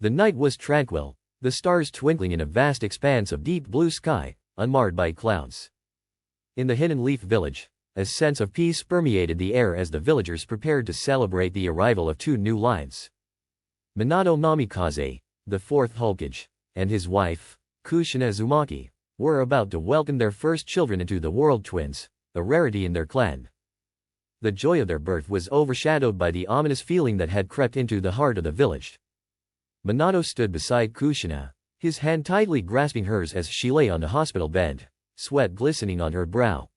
The night was tranquil, the stars twinkling in a vast expanse of deep blue sky, unmarred by clouds. In the hidden leaf village, a sense of peace permeated the air as the villagers prepared to celebrate the arrival of two new lives. Minato Namikaze, the fourth Hokage, and his wife, Kushina Uzumaki, were about to welcome their first children into the world, twins, a rarity in their clan. The joy of their birth was overshadowed by the ominous feeling that had crept into the heart of the village. Minato stood beside Kushina, his hand tightly grasping hers as she lay on the hospital bed, sweat glistening on her brow.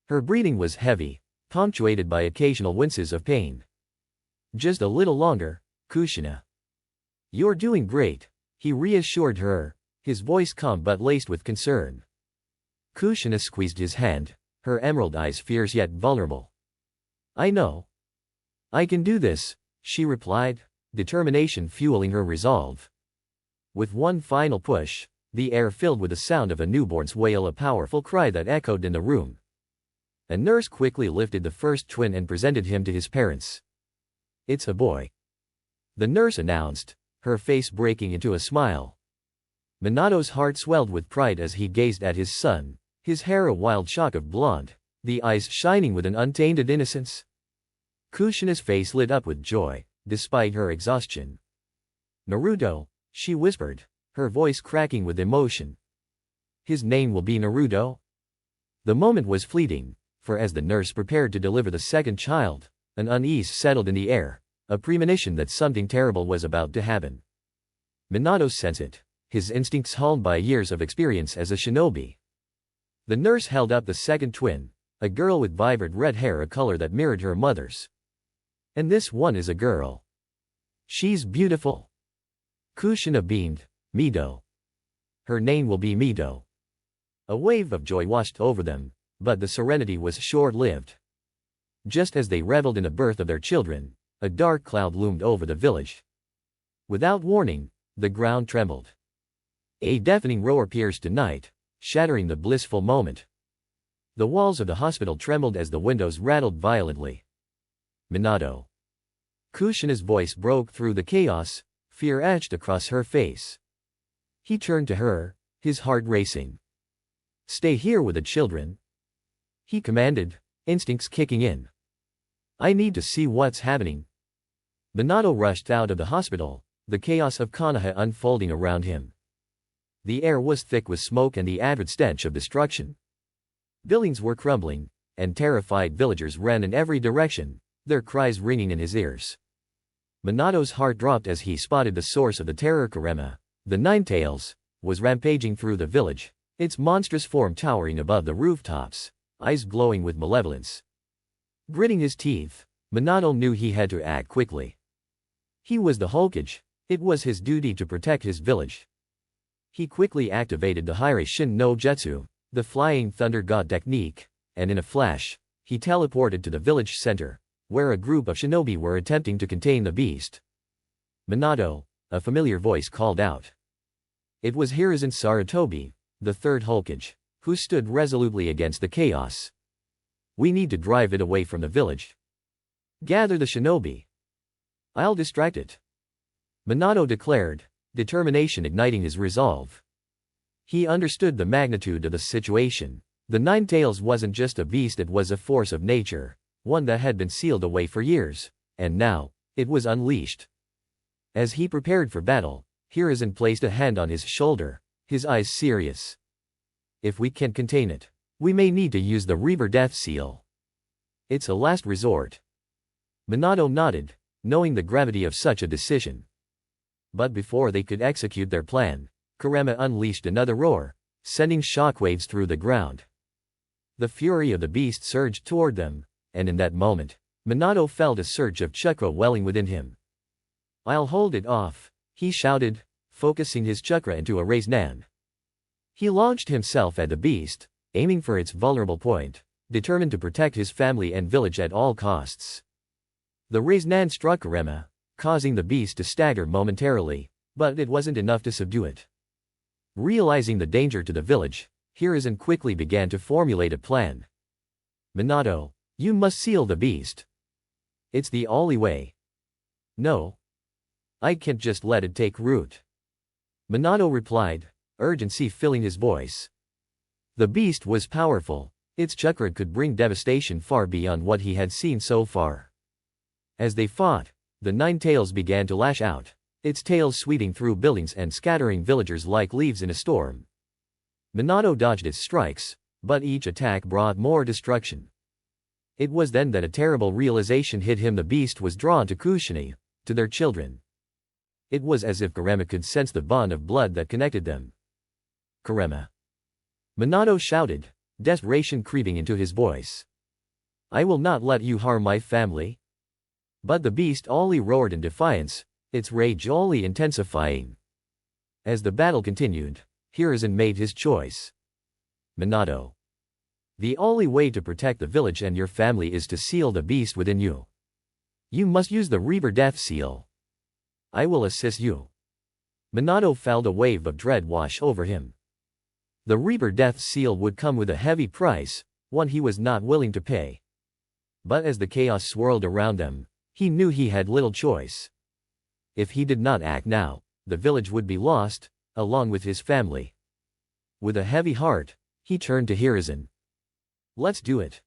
Her breathing was heavy, punctuated by occasional winces of pain. "Just a little longer, Kushina. You're doing great," he reassured her, his voice calm but laced with concern. Kushina squeezed his hand, her emerald eyes fierce yet vulnerable. "I know. I can do this," she replied, determination fueling her resolve. With one final push, the air filled with the sound of a newborn's wail, a powerful cry that echoed in the room. A nurse quickly lifted the first twin and presented him to his parents. "It's a boy," the nurse announced, her face breaking into a smile. Minato's heart swelled with pride as he gazed at his son, his hair a wild shock of blonde, the eyes shining with an untainted innocence. Kushina's face lit up with joy, despite her exhaustion. "Naruto," she whispered, her voice cracking with emotion. "His name will be Naruto?" The moment was fleeting, for as the nurse prepared to deliver the second child, an unease settled in the air, a premonition that something terrible was about to happen. Minato sensed it, his instincts honed by years of experience as a shinobi. The nurse held up the second twin, a girl with vibrant red hair, a color that mirrored her mother's. "And this one is a girl. She's beautiful." Kushina beamed. "Mido. Her name will be Mido." A wave of joy washed over them, but the serenity was short-lived. Just as they reveled in the birth of their children, a dark cloud loomed over the village. Without warning, the ground trembled. A deafening roar pierced the night, shattering the blissful moment. The walls of the hospital trembled as the windows rattled violently. "Minato." Kushina's voice broke through the chaos, fear etched across her face. He turned to her, his heart racing. "Stay here with the children," he commanded, instincts kicking in. "I need to see what's happening." Minato rushed out of the hospital, the chaos of Konoha unfolding around him. The air was thick with smoke and the acrid stench of destruction. Buildings were crumbling, and terrified villagers ran in every direction, their cries ringing in his ears. Minato's heart dropped as he spotted the source of the terror. Kurama, the Nine-Tails, was rampaging through the village, its monstrous form towering above the rooftops, eyes glowing with malevolence. Gritting his teeth, Minato knew he had to act quickly. He was the Hokage, it was his duty to protect his village. He quickly activated the Hiraishin no Jutsu, the Flying Thunder God technique, and in a flash, he teleported to the village center, where a group of shinobi were attempting to contain the beast. "Minato," a familiar voice called out. It was Hiruzen Sarutobi, the third Hokage, who stood resolutely against the chaos. "We need to drive it away from the village. Gather the shinobi. I'll distract it," Minato declared, determination igniting his resolve. He understood the magnitude of the situation. The Nine-Tails wasn't just a beast, it was a force of nature, one that had been sealed away for years, and now, it was unleashed. As he prepared for battle, Hiruzen placed a hand on his shoulder, his eyes serious. "If we can't contain it, we may need to use the Reaver Death Seal. It's a last resort." Minato nodded, knowing the gravity of such a decision. But before they could execute their plan, Kurama unleashed another roar, sending shockwaves through the ground. The fury of the beast surged toward them, and in that moment, Minato felt a surge of chakra welling within him. "I'll hold it off," he shouted, focusing his chakra into a Rasengan. He launched himself at the beast, aiming for its vulnerable point, determined to protect his family and village at all costs. The Rasengan struck Kurama, causing the beast to stagger momentarily, but it wasn't enough to subdue it. Realizing the danger to the village, Hiruzen quickly began to formulate a plan. "Minato, you must seal the beast. It's the only way." "No. I can't just let it take root. Minato replied, urgency filling his voice. The beast was powerful. Its chakra could bring devastation far beyond what he had seen so far. As they fought, the nine tails began to lash out, its tails sweeping through buildings and scattering villagers like leaves in a storm. Minato dodged its strikes, but each attack brought more destruction. It was then that a terrible realization hit him: the beast was drawn to Kushina, to their children. It was as if Kurama could sense the bond of blood that connected them. Kurama! Minato shouted, desperation creeping into his voice. I will not let you harm my family. But the beast only roared in defiance, its rage only intensifying. As the battle continued, Hiruzen made his choice. Minato. The only way to protect the village and your family is to seal the beast within you. You must use the Reaper Death Seal. I will assist you. Minato felt a wave of dread wash over him. The Reaper Death Seal would come with a heavy price, one he was not willing to pay. But as the chaos swirled around them, he knew he had little choice. If he did not act now, the village would be lost, along with his family. With a heavy heart, he turned to Hiruzen. Let's do it.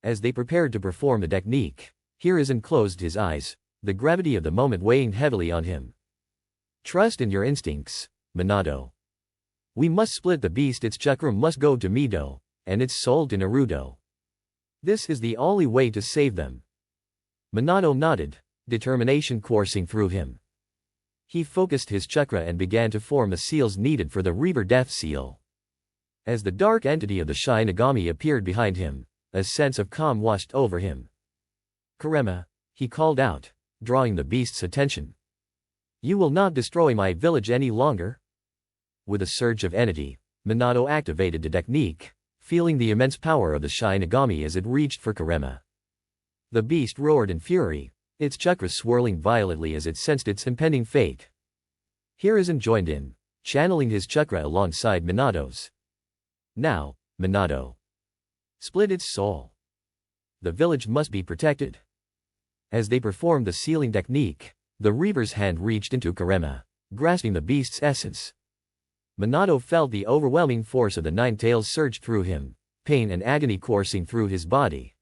As they prepared to perform the technique, Hiruzen closed his eyes, the gravity of the moment weighing heavily on him. Trust in your instincts, Minato. We must split the beast. Its chakra must go to Mido, and its soul to Naruto. This is the only way to save them. Minato nodded, determination coursing through him. He focused his chakra and began to form the seals needed for the Reaper Death Seal. As the dark entity of the Shinigami appeared behind him, a sense of calm washed over him. Kurama, he called out, drawing the beast's attention. You will not destroy my village any longer. With a surge of energy, Minato activated the technique, feeling the immense power of the Shinigami as it reached for Kurama. The beast roared in fury, its chakra swirling violently as it sensed its impending fate. Hiruzen joined in, channeling his chakra alongside Minato's. Now, Minato. Split its soul. The village must be protected. As they performed the sealing technique, the Reaper's hand reached into Kurama, grasping the beast's essence. Minato felt the overwhelming force of the nine tails surge through him, pain and agony coursing through his body.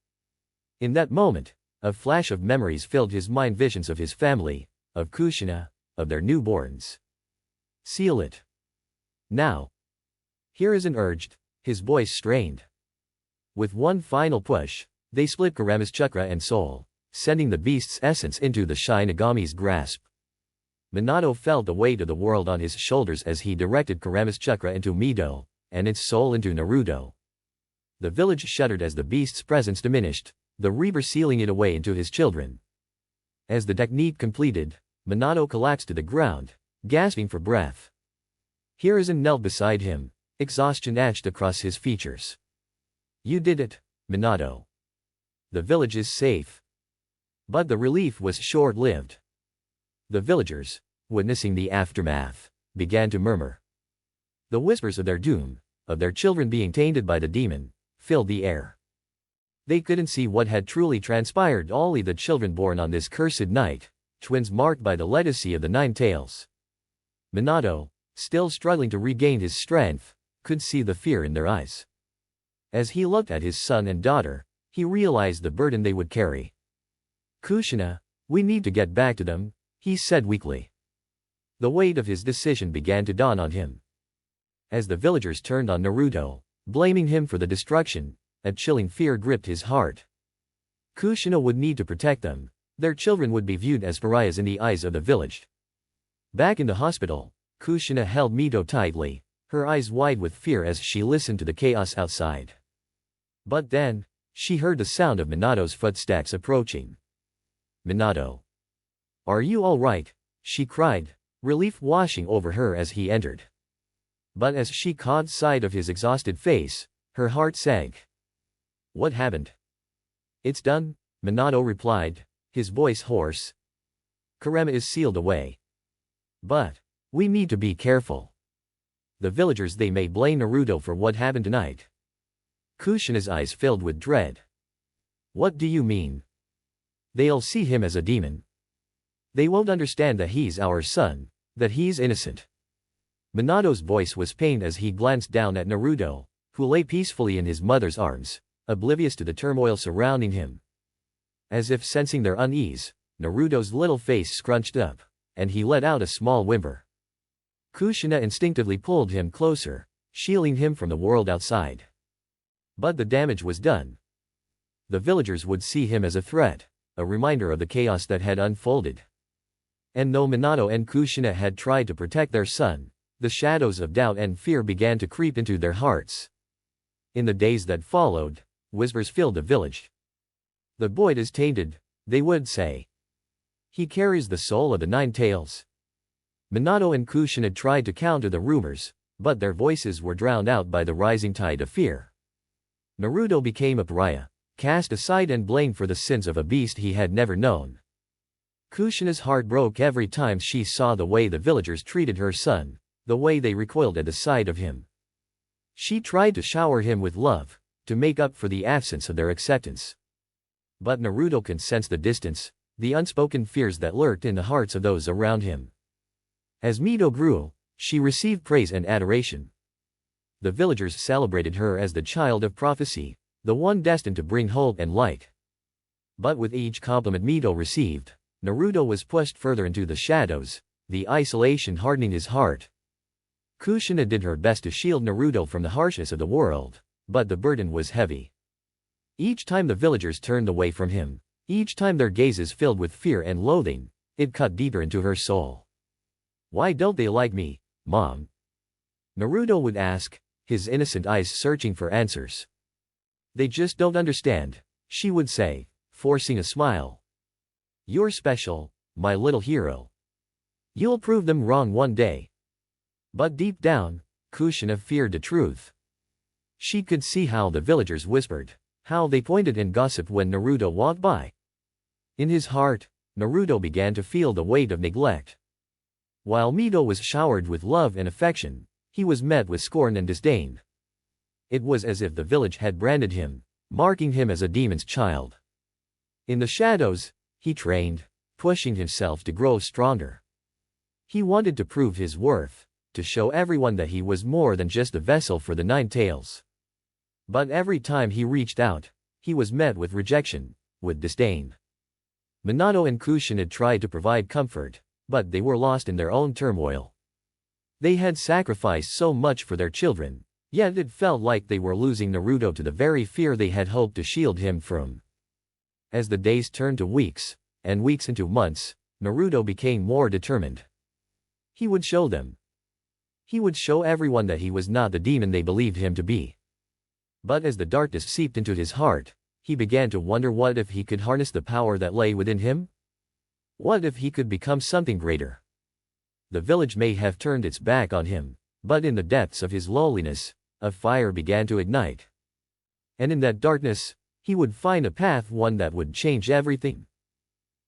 In that moment, a flash of memories filled his mind, visions of his family, of Kushina, of their newborns. Seal it. Now. Hiruzen urged, his voice strained. With one final push, they split Kurama's chakra and soul, sending the beast's essence into the Shinigami's grasp. Minato felt the weight of the world on his shoulders as he directed Kurama's chakra into Mido, and its soul into Naruto. The village shuddered as the beast's presence diminished, the Reaper sealing it away into his children. As the technique completed, Minato collapsed to the ground, gasping for breath. Hiruzen knelt beside him, exhaustion etched across his features. You did it, Minato. The village is safe. But the relief was short-lived. The villagers, witnessing the aftermath, began to murmur. The whispers of their doom, of their children being tainted by the demon, filled the air. They couldn't see what had truly transpired. Only the children born on this cursed night, twins marked by the legacy of the nine tails. Minato, still struggling to regain his strength, could see the fear in their eyes. As he looked at his son and daughter, he realized the burden they would carry. Kushina, we need to get back to them, he said weakly. The weight of his decision began to dawn on him. As the villagers turned on Naruto, blaming him for the destruction, a chilling fear gripped his heart. Kushina would need to protect them. Their children would be viewed as pariahs in the eyes of the village. Back in the hospital, Kushina held Mido tightly, her eyes wide with fear as she listened to the chaos outside. But then, she heard the sound of Minato's footsteps approaching. Minato. Are you all right? She cried, relief washing over her as he entered. But as she caught sight of his exhausted face, her heart sank. What happened? It's done, Minato replied, his voice hoarse. Kurama is sealed away. But we need to be careful. The villagers, they may blame Naruto for what happened tonight. Kushina's eyes filled with dread. What do you mean? They'll see him as a demon. They won't understand that he's our son, that he's innocent. Minato's voice was pained as he glanced down at Naruto, who lay peacefully in his mother's arms, oblivious to the turmoil surrounding him. As if sensing their unease, Naruto's little face scrunched up, and he let out a small whimper. Kushina instinctively pulled him closer, shielding him from the world outside. But the damage was done. The villagers would see him as a threat, a reminder of the chaos that had unfolded. And though Minato and Kushina had tried to protect their son, the shadows of doubt and fear began to creep into their hearts. In the days that followed, whispers filled the village. The boy is tainted, they would say. He carries the soul of the Nine Tails. Minato and Kushina tried to counter the rumors, but their voices were drowned out by the rising tide of fear. Naruto became a pariah, cast aside and blamed for the sins of a beast he had never known. Kushina's heart broke every time she saw the way the villagers treated her son, the way they recoiled at the sight of him. She tried to shower him with love, to make up for the absence of their acceptance. But Naruto could sense the distance, the unspoken fears that lurked in the hearts of those around him. As Mito grew, she received praise and adoration. The villagers celebrated her as the child of prophecy, the one destined to bring hope and light. But with each compliment Mito received, Naruto was pushed further into the shadows, the isolation hardening his heart. Kushina did her best to shield Naruto from the harshness of the world, but the burden was heavy. Each time the villagers turned away from him, each time their gazes filled with fear and loathing, it cut deeper into her soul. "Why don't they like me, Mom?" Naruto would ask, his innocent eyes searching for answers. "They just don't understand," she would say, forcing a smile. "You're special, my little hero. You'll prove them wrong one day." But deep down, Kushina feared the truth. She could see how the villagers whispered, how they pointed and gossiped when Naruto walked by. In his heart, Naruto began to feel the weight of neglect. While Mito was showered with love and affection, he was met with scorn and disdain. It was as if the village had branded him, marking him as a demon's child. In the shadows, he trained, pushing himself to grow stronger. He wanted to prove his worth, to show everyone that he was more than just a vessel for the Nine Tails. But every time he reached out, he was met with rejection, with disdain. Minato and Kushina tried to provide comfort, but they were lost in their own turmoil. They had sacrificed so much for their children, yet it felt like they were losing Naruto to the very fear they had hoped to shield him from. As the days turned to weeks, and weeks into months, Naruto became more determined. He would show them. He would show everyone that he was not the demon they believed him to be. But as the darkness seeped into his heart, he began to wonder, what if he could harness the power that lay within him? What if he could become something greater? The village may have turned its back on him, but in the depths of his loneliness, a fire began to ignite. And in that darkness, he would find a path, one that would change everything.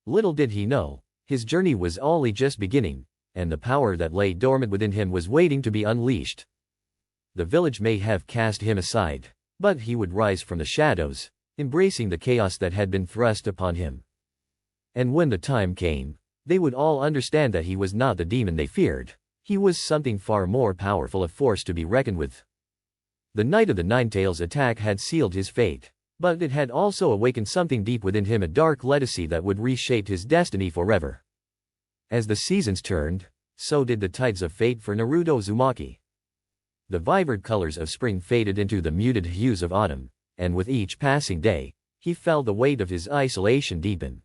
Little did he know, his journey was only just beginning, and the power that lay dormant within him was waiting to be unleashed. The village may have cast him aside, but he would rise from the shadows, embracing the chaos that had been thrust upon him. And when the time came, they would all understand that he was not the demon they feared. He was something far more powerful, a force to be reckoned with. The night of the Nine Tails attack had sealed his fate, but it had also awakened something deep within him, a dark legacy that would reshape his destiny forever. As the seasons turned, so did the tides of fate for Naruto Uzumaki. The vibrant colors of spring faded into the muted hues of autumn, and with each passing day, he felt the weight of his isolation deepen.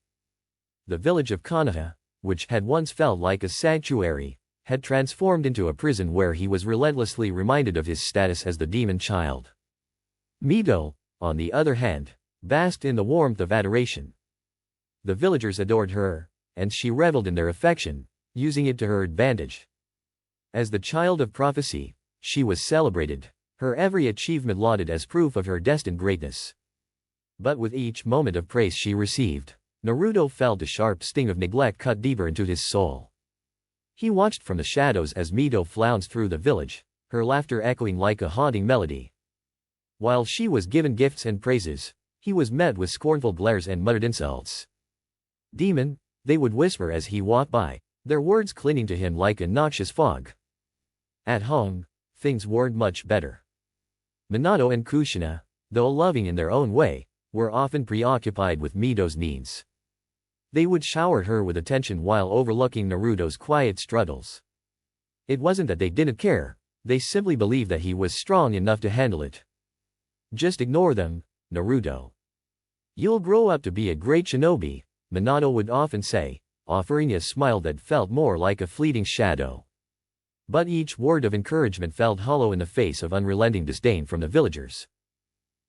The village of Konoha, which had once felt like a sanctuary, had transformed into a prison where he was relentlessly reminded of his status as the demon child. Mito, on the other hand, basked in the warmth of adoration. The villagers adored her, and she reveled in their affection, using it to her advantage. As the child of prophecy, she was celebrated, her every achievement lauded as proof of her destined greatness. But with each moment of praise she received, Naruto felt a sharp sting of neglect cut deeper into his soul. He watched from the shadows as Mito flounced through the village, her laughter echoing like a haunting melody. While she was given gifts and praises, he was met with scornful glares and muttered insults. "Demon, They would whisper as he walked by, their words clinging to him like a noxious fog. At home, things weren't much better. Minato and Kushina, though loving in their own way, were often preoccupied with Mito's needs. They would shower her with attention while overlooking Naruto's quiet struggles. It wasn't that they didn't care, they simply believed that he was strong enough to handle it. Just ignore them, Naruto. You'll grow up to be a great shinobi, Minato would often say, offering a smile that felt more like a fleeting shadow. But each word of encouragement felt hollow in the face of unrelenting disdain from the villagers.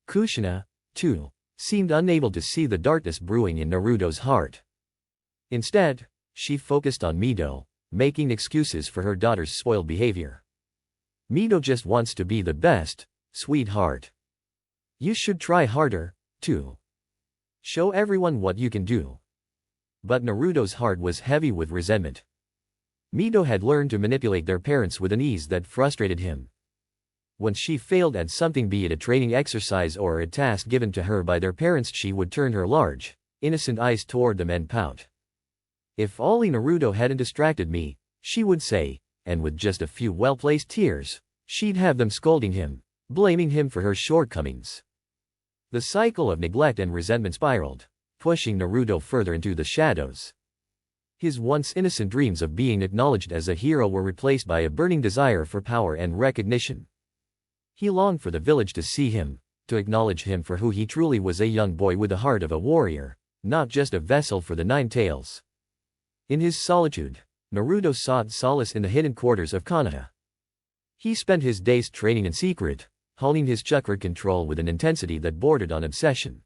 Kushina, too, seemed unable to see the darkness brewing in Naruto's heart. Instead, she focused on Mito, making excuses for her daughter's spoiled behavior. Mito just wants to be the best, sweetheart. You should try harder, too. Show everyone what you can do. But Naruto's heart was heavy with resentment. Mito had learned to manipulate their parents with an ease that frustrated him. When she failed at something, be it a training exercise or a task given to her by their parents, she would turn her large, innocent eyes toward them and pout. If only Naruto hadn't distracted me, she would say, and with just a few well-placed tears, she'd have them scolding him, blaming him for her shortcomings. The cycle of neglect and resentment spiraled, pushing Naruto further into the shadows. His once innocent dreams of being acknowledged as a hero were replaced by a burning desire for power and recognition. He longed for the village to see him, to acknowledge him for who he truly was, a young boy with the heart of a warrior, not just a vessel for the Nine Tails. In his solitude, Naruto sought solace in the hidden quarters of Konoha. He spent his days training in secret, honing his chakra control with an intensity that bordered on obsession.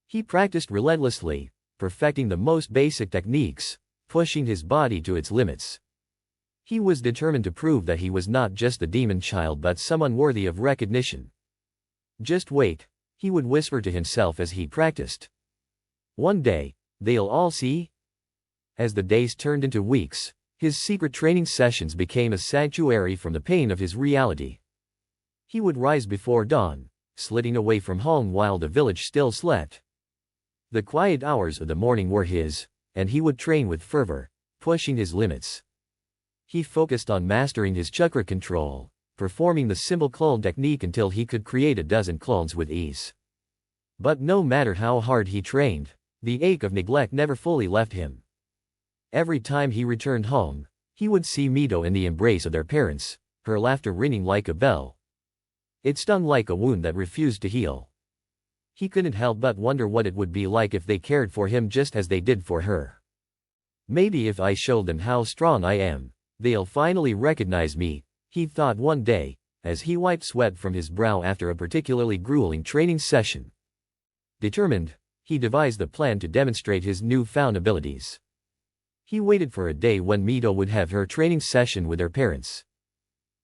He practiced relentlessly, perfecting the most basic techniques, pushing his body to its limits. He was determined to prove that he was not just a demon child but someone worthy of recognition. Just wait, he would whisper to himself as he practiced. One day, they'll all see. As the days turned into weeks, his secret training sessions became a sanctuary from the pain of his reality. He would rise before dawn, slitting away from home while the village still slept. The quiet hours of the morning were his, and he would train with fervor, pushing his limits. He focused on mastering his chakra control, performing the simple clone technique until he could create a dozen clones with ease. But no matter how hard he trained, the ache of neglect never fully left him. Every time he returned home, he would see Mito in the embrace of their parents, her laughter ringing like a bell. It stung like a wound that refused to heal. He couldn't help but wonder what it would be like if they cared for him just as they did for her. Maybe if I showed them how strong I am, they'll finally recognize me, he thought one day, as he wiped sweat from his brow after a particularly grueling training session. Determined, he devised a plan to demonstrate his newfound abilities. He waited for a day when Mito would have her training session with her parents.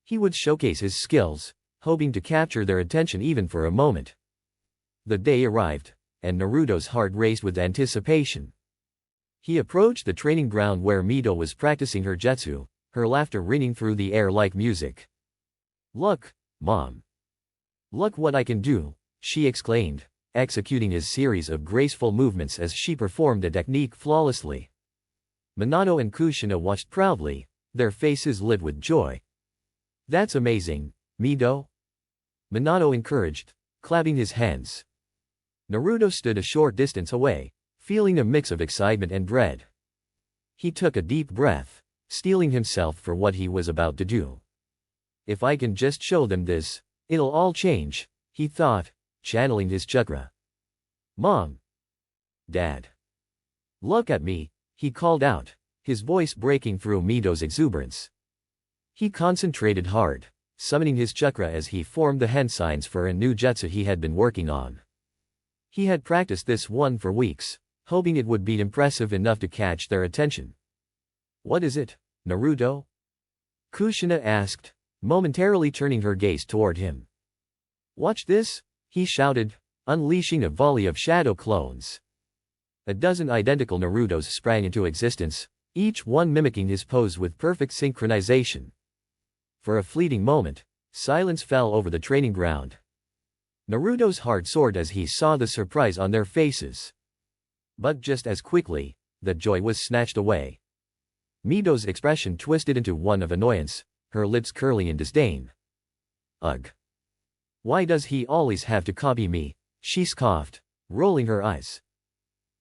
He would showcase his skills, hoping to capture their attention even for a moment. The day arrived, and Naruto's heart raced with anticipation. He approached the training ground where Mito was practicing her jutsu, her laughter ringing through the air like music. "Look, Mom. Look what I can do," she exclaimed, executing his series of graceful movements as she performed the technique flawlessly. Minato and Kushina watched proudly, their faces lit with joy. "That's amazing, Mito," Minato encouraged, clapping his hands. Naruto stood a short distance away, feeling a mix of excitement and dread. He took a deep breath, steeling himself for what he was about to do. If I can just show them this, it'll all change, he thought, channeling his chakra. "Mom! Dad! Look at me," he called out, his voice breaking through Mito's exuberance. He concentrated hard, summoning his chakra as he formed the hand signs for a new jutsu he had been working on. He had practiced this one for weeks, hoping it would be impressive enough to catch their attention. "What is it, Naruto?" Kushina asked, momentarily turning her gaze toward him. "Watch this," he shouted, unleashing a volley of shadow clones. A dozen identical Narutos sprang into existence, each one mimicking his pose with perfect synchronization. For a fleeting moment, silence fell over the training ground. Naruto's heart soared as he saw the surprise on their faces. But just as quickly, that joy was snatched away. Mito's expression twisted into one of annoyance, her lips curling in disdain. Ugh. Why does he always have to copy me? She scoffed, rolling her eyes.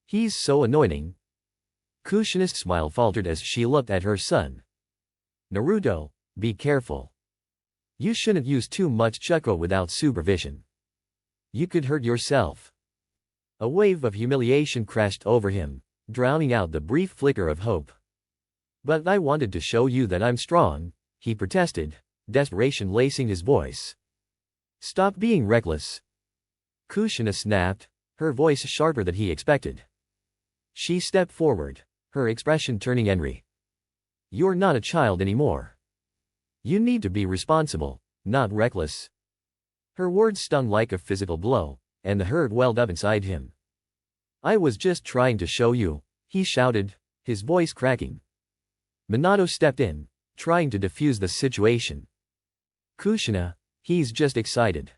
He's so annoying. Kushina's smile faltered as she looked at her son. Naruto, be careful. You shouldn't use too much chakra without supervision. You could hurt yourself. A wave of humiliation crashed over him, drowning out the brief flicker of hope. But I wanted to show you that I'm strong, he protested, desperation lacing his voice. Stop being reckless. Kushina snapped, her voice sharper than he expected. She stepped forward, her expression turning angry. You're not a child anymore. You need to be responsible, not reckless. Her words stung like a physical blow, and the hurt welled up inside him. I was just trying to show you, he shouted, his voice cracking. Minato stepped in, trying to defuse the situation. Kushina, he's just excited.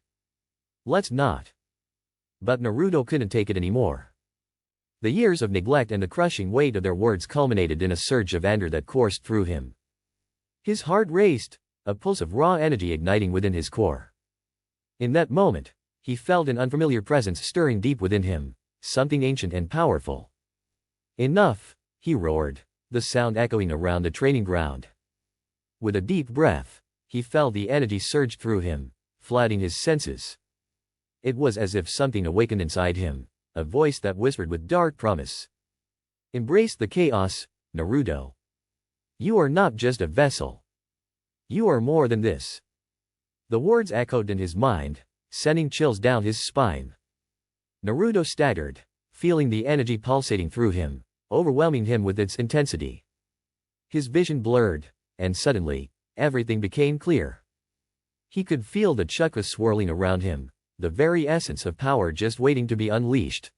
Let's not. But Naruto couldn't take it anymore. The years of neglect and the crushing weight of their words culminated in a surge of anger that coursed through him. His heart raced, a pulse of raw energy igniting within his core. In that moment, he felt an unfamiliar presence stirring deep within him, something ancient and powerful. Enough, he roared, the sound echoing around the training ground. With a deep breath, he felt the energy surge through him, flooding his senses. It was as if something awakened inside him, a voice that whispered with dark promise. Embrace the chaos, Naruto. You are not just a vessel. You are more than this. The words echoed in his mind, sending chills down his spine. Naruto staggered, feeling the energy pulsating through him, overwhelming him with its intensity. His vision blurred, and suddenly, everything became clear. He could feel the chakra swirling around him, the very essence of power just waiting to be unleashed.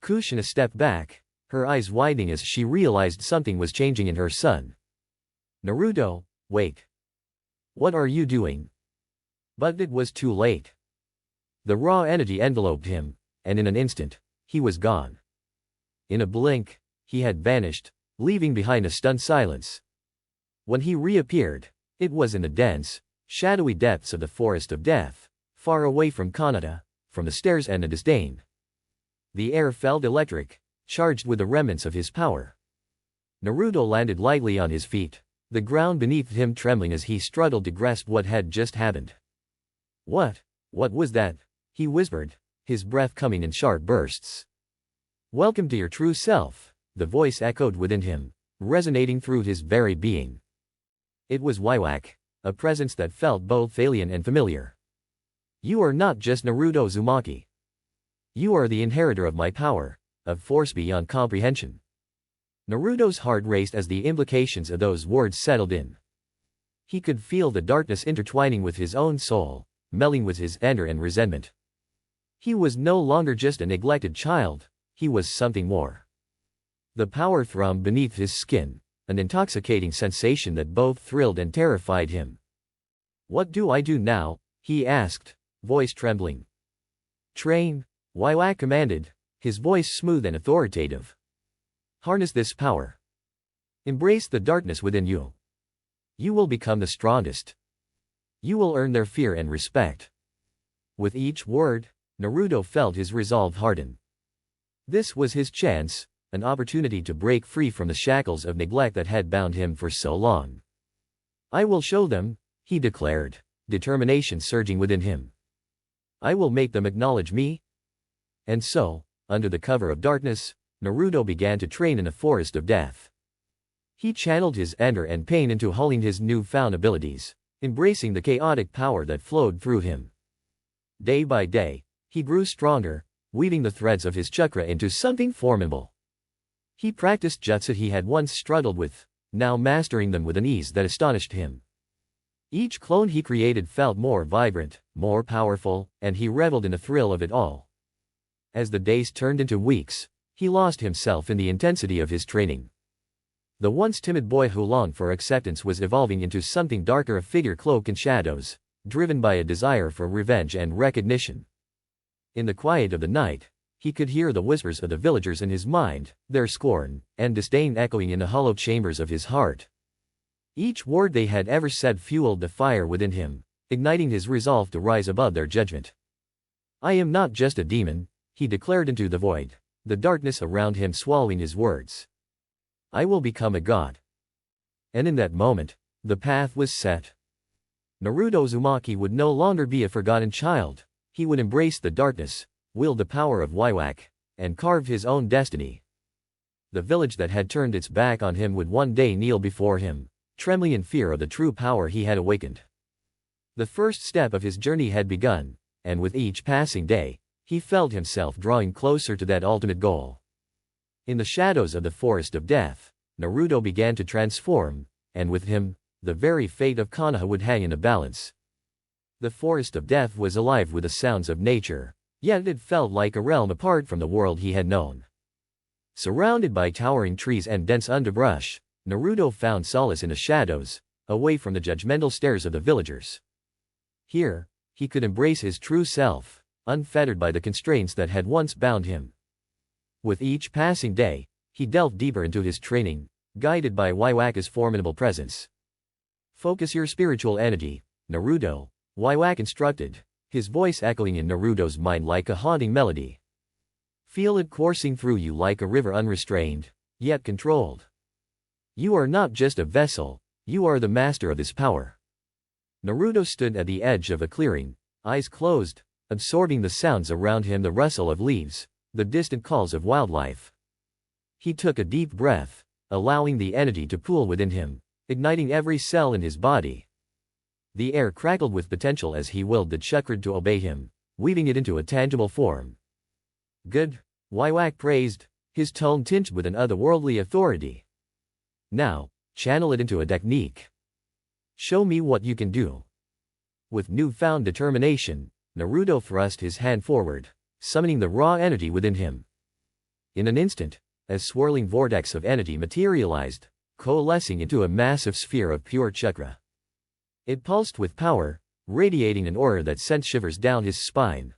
Kushina stepped back, her eyes widening as she realized something was changing in her son. Naruto, wait. What are you doing? But it was too late. The raw energy enveloped him, and in an instant, he was gone. In a blink, he had vanished, leaving behind a stunned silence. When he reappeared, it was in the dense, shadowy depths of the forest of death, far away from Kanata, from the stares and the disdain. The air felt electric, charged with the remnants of his power. Naruto landed lightly on his feet, the ground beneath him trembling as he struggled to grasp what had just happened. What was that? He whispered, his breath coming in sharp bursts. Welcome to your true self, the voice echoed within him, resonating through his very being. It was Yhwach, a presence that felt both alien and familiar. You are not just Naruto Uzumaki. You are the inheritor of my power, of force beyond comprehension. Naruto's heart raced as the implications of those words settled in. He could feel the darkness intertwining with his own soul, melding with his anger and resentment. He was no longer just a neglected child, he was something more. The power thrummed beneath his skin, an intoxicating sensation that both thrilled and terrified him. What do I do now? He asked, voice trembling. Train, Yhwach commanded, his voice smooth and authoritative. Harness this power. Embrace the darkness within you. You will become the strongest. You will earn their fear and respect. With each word, Naruto felt his resolve harden. This was his chance, an opportunity to break free from the shackles of neglect that had bound him for so long. I will show them, he declared, determination surging within him. I will make them acknowledge me. And so, under the cover of darkness, Naruto began to train in a forest of death. He channeled his anger and pain into honing his newfound abilities, embracing the chaotic power that flowed through him. Day by day, he grew stronger, weaving the threads of his chakra into something formidable. He practiced jutsu he had once struggled with, now mastering them with an ease that astonished him. Each clone he created felt more vibrant, more powerful, and he reveled in the thrill of it all. As the days turned into weeks, he lost himself in the intensity of his training. The once timid boy who longed for acceptance was evolving into something darker, a figure cloaked in shadows, driven by a desire for revenge and recognition. In the quiet of the night, He could hear the whispers of the villagers in his mind, their scorn and disdain echoing in the hollow chambers of his heart. Each word they had ever said fueled the fire within him, igniting his resolve to rise above their judgment. "I am not just a demon," he declared into the void, the darkness around him swallowing his words. "I will become a god." And in that moment, the path was set. Naruto Uzumaki would no longer be a forgotten child. He would embrace the darkness, wield the power of Yhwach, and carve his own destiny. The village that had turned its back on him would one day kneel before him, trembling in fear of the true power he had awakened. The first step of his journey had begun, and with each passing day, he felt himself drawing closer to that ultimate goal. In the shadows of the forest of death, Naruto began to transform, and with him, the very fate of Konoha would hang in a balance. The forest of death was alive with the sounds of nature, yet it felt like a realm apart from the world he had known. Surrounded by towering trees and dense underbrush, Naruto found solace in the shadows, away from the judgmental stares of the villagers. Here, he could embrace his true self, unfettered by the constraints that had once bound him. With each passing day, he delved deeper into his training, guided by Yhwach's formidable presence. "Focus your spiritual energy, Naruto," Yhwach instructed, his voice echoing in Naruto's mind like a haunting melody. "Feel it coursing through you like a river, unrestrained, yet controlled. You are not just a vessel, you are the master of this power." Naruto stood at the edge of a clearing, eyes closed, absorbing the sounds around him, the rustle of leaves, the distant calls of wildlife. He took a deep breath, allowing the energy to pool within him, igniting every cell in his body. The air crackled with potential as he willed the chakra to obey him, weaving it into a tangible form. "Good," Yhwach praised, his tone tinged with an otherworldly authority. "Now, channel it into a technique. Show me what you can do." With newfound determination, Naruto thrust his hand forward, summoning the raw energy within him. In an instant, a swirling vortex of energy materialized, coalescing into a massive sphere of pure chakra. It pulsed with power, radiating an aura that sent shivers down his spine.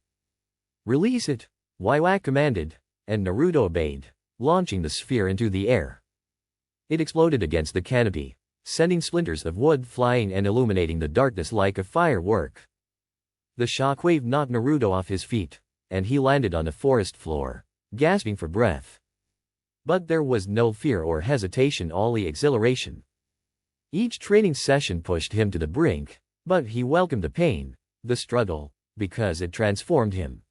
"Release it," Yhwach commanded, and Naruto obeyed, launching the sphere into the air. It exploded against the canopy, sending splinters of wood flying and illuminating the darkness like a firework. The shockwave knocked Naruto off his feet, and he landed on the forest floor, gasping for breath. But there was no fear or hesitation, only exhilaration. Each training session pushed him to the brink, but he welcomed the pain, the struggle, because it transformed him.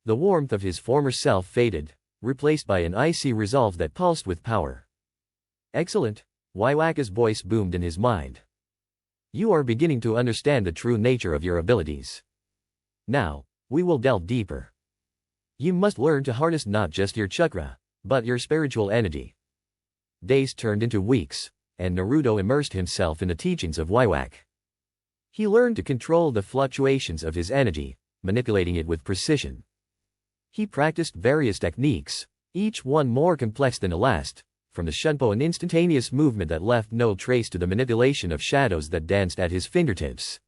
The warmth of his former self faded, replaced by an icy resolve that pulsed with power. "Excellent," Yhwach's voice boomed in his mind. "You are beginning to understand the true nature of your abilities. Now, we will delve deeper. You must learn to harness not just your chakra, but your spiritual energy." Days turned into weeks, and Naruto immersed himself in the teachings of Yhwach. He learned to control the fluctuations of his energy, manipulating it with precision. He practiced various techniques, each one more complex than the last, from the shunpo, an instantaneous movement that left no trace, to the manipulation of shadows that danced at his fingertips.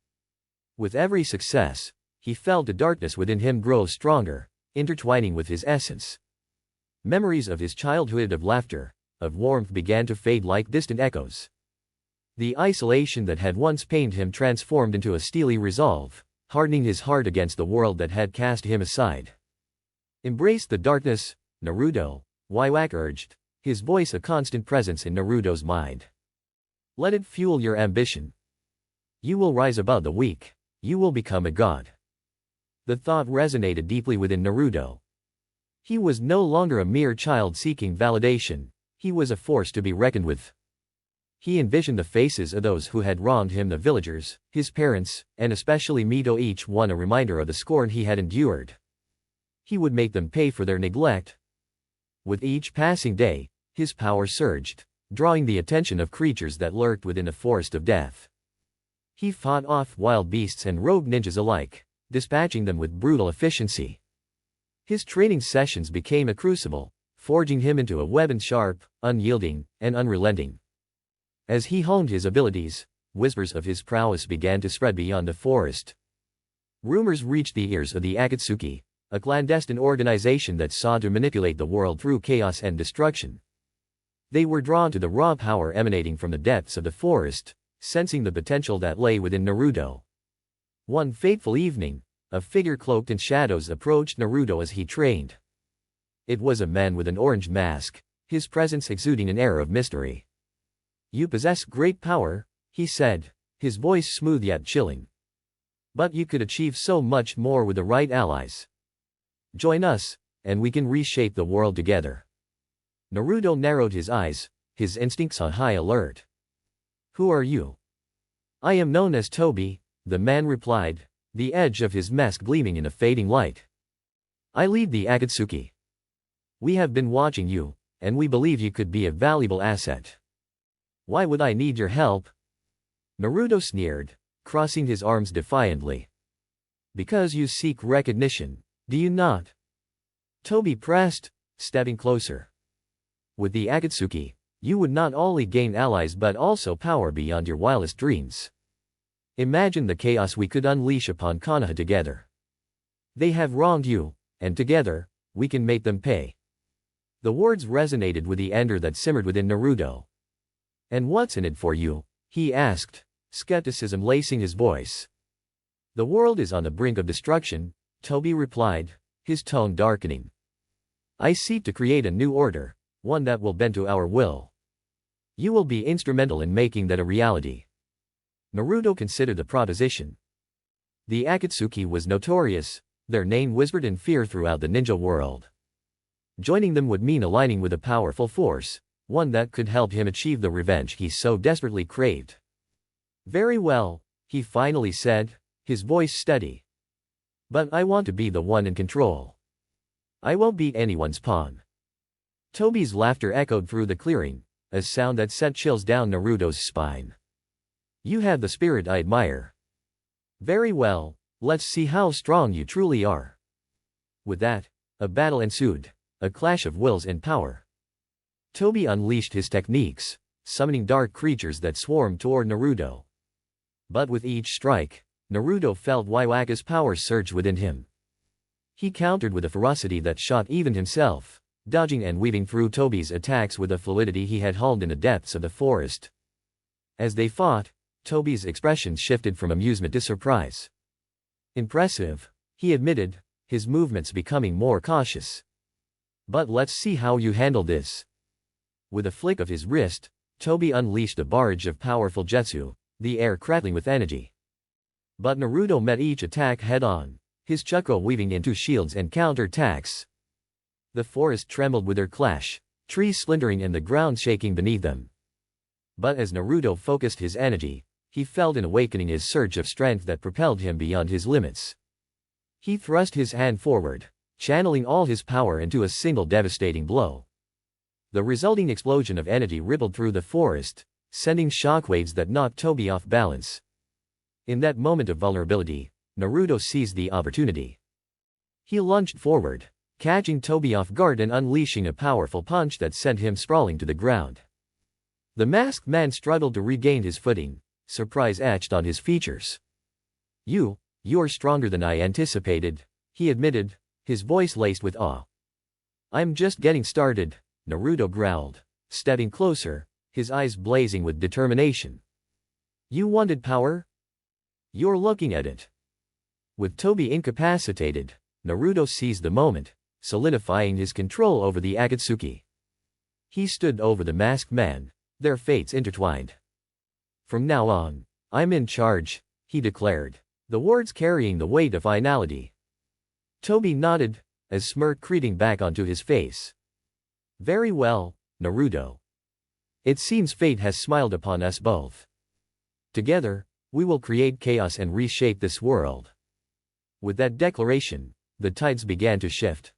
With every success, he felt the darkness within him grow stronger, intertwining with his essence. Memories of his childhood, of laughter, of warmth, began to fade like distant echoes. The isolation that had once pained him transformed into a steely resolve, hardening his heart against the world that had cast him aside. "Embrace the darkness, Naruto," Yhwach urged, his voice a constant presence in Naruto's mind. "Let it fuel your ambition. You will rise above the weak. You will become a god." The thought resonated deeply within Naruto. He was no longer a mere child seeking validation. He was a force to be reckoned with. He envisioned the faces of those who had wronged him, the villagers, his parents, and especially Mito, each one a reminder of the scorn he had endured. He would make them pay for their neglect. With each passing day, his power surged, drawing the attention of creatures that lurked within the forest of death. He fought off wild beasts and rogue ninjas alike, dispatching them with brutal efficiency. His training sessions became a crucible, forging him into a weapon sharp, unyielding, and unrelenting. As he honed his abilities, whispers of his prowess began to spread beyond the forest. Rumors reached the ears of the Akatsuki, a clandestine organization that sought to manipulate the world through chaos and destruction. They were drawn to the raw power emanating from the depths of the forest, sensing the potential that lay within Naruto. One fateful evening, a figure cloaked in shadows approached Naruto as he trained. It was a man with an orange mask, his presence exuding an air of mystery. "You possess great power," he said, his voice smooth yet chilling. "But you could achieve so much more with the right allies. Join us, and we can reshape the world together." Naruto narrowed his eyes, his instincts on high alert. "Who are you?" "I am known as Toby," the man replied, the edge of his mask gleaming in a fading light. "I lead the Akatsuki. We have been watching you, and we believe you could be a valuable asset." "Why would I need your help?" Naruto sneered, crossing his arms defiantly. "Because you seek recognition, do you not?" Toby pressed, stepping closer. "With the Akatsuki, you would not only gain allies but also power beyond your wildest dreams. Imagine the chaos we could unleash upon Konoha together. They have wronged you, and together, we can make them pay." The words resonated with the anger that simmered within Naruto. "And what's in it for you?" he asked, skepticism lacing his voice. "The world is on the brink of destruction," Toby replied, his tone darkening. "I seek to create a new order, one that will bend to our will. You will be instrumental in making that a reality." Naruto considered the proposition. The Akatsuki was notorious, their name whispered in fear throughout the ninja world. Joining them would mean aligning with a powerful force, one that could help him achieve the revenge he so desperately craved. "Very well," he finally said, his voice steady. "But I want to be the one in control. I won't be anyone's pawn." Toby's laughter echoed through the clearing, a sound that sent chills down Naruto's spine. "You have the spirit I admire. Very well, let's see how strong you truly are." With that, a battle ensued, a clash of wills and power. Toby unleashed his techniques, summoning dark creatures that swarmed toward Naruto. But with each strike, Naruto felt Yhwach's power surge within him. He countered with a ferocity that shot even himself, dodging and weaving through Toby's attacks with a fluidity he had honed in the depths of the forest. As they fought, Toby's expression shifted from amusement to surprise. "Impressive," he admitted, his movements becoming more cautious. "But let's see how you handle this." With a flick of his wrist, Toby unleashed a barrage of powerful jutsu, the air crackling with energy. But Naruto met each attack head-on, his chakra weaving into shields and counter-attacks. The forest trembled with their clash, trees splintering and the ground shaking beneath them. But as Naruto focused his energy, he felt an awakening, his surge of strength that propelled him beyond his limits. He thrust his hand forward, channeling all his power into a single devastating blow. The resulting explosion of energy rippled through the forest, sending shockwaves that knocked Toby off balance. In that moment of vulnerability, Naruto seized the opportunity. He lunged forward, catching Toby off guard and unleashing a powerful punch that sent him sprawling to the ground. The masked man struggled to regain his footing, surprise etched on his features. You're stronger than I anticipated," he admitted, his voice laced with awe. "I'm just getting started," Naruto growled, stepping closer, his eyes blazing with determination. "You wanted power? You're looking at it." With Toby incapacitated, Naruto seized the moment, solidifying his control over the Akatsuki. He stood over the masked man, their fates intertwined. "From now on, I'm in charge," he declared, the words carrying the weight of finality. Toby nodded, a smirk creeping back onto his face. "Very well, Naruto. It seems fate has smiled upon us both. Together, we will create chaos and reshape this world." With that declaration, the tides began to shift.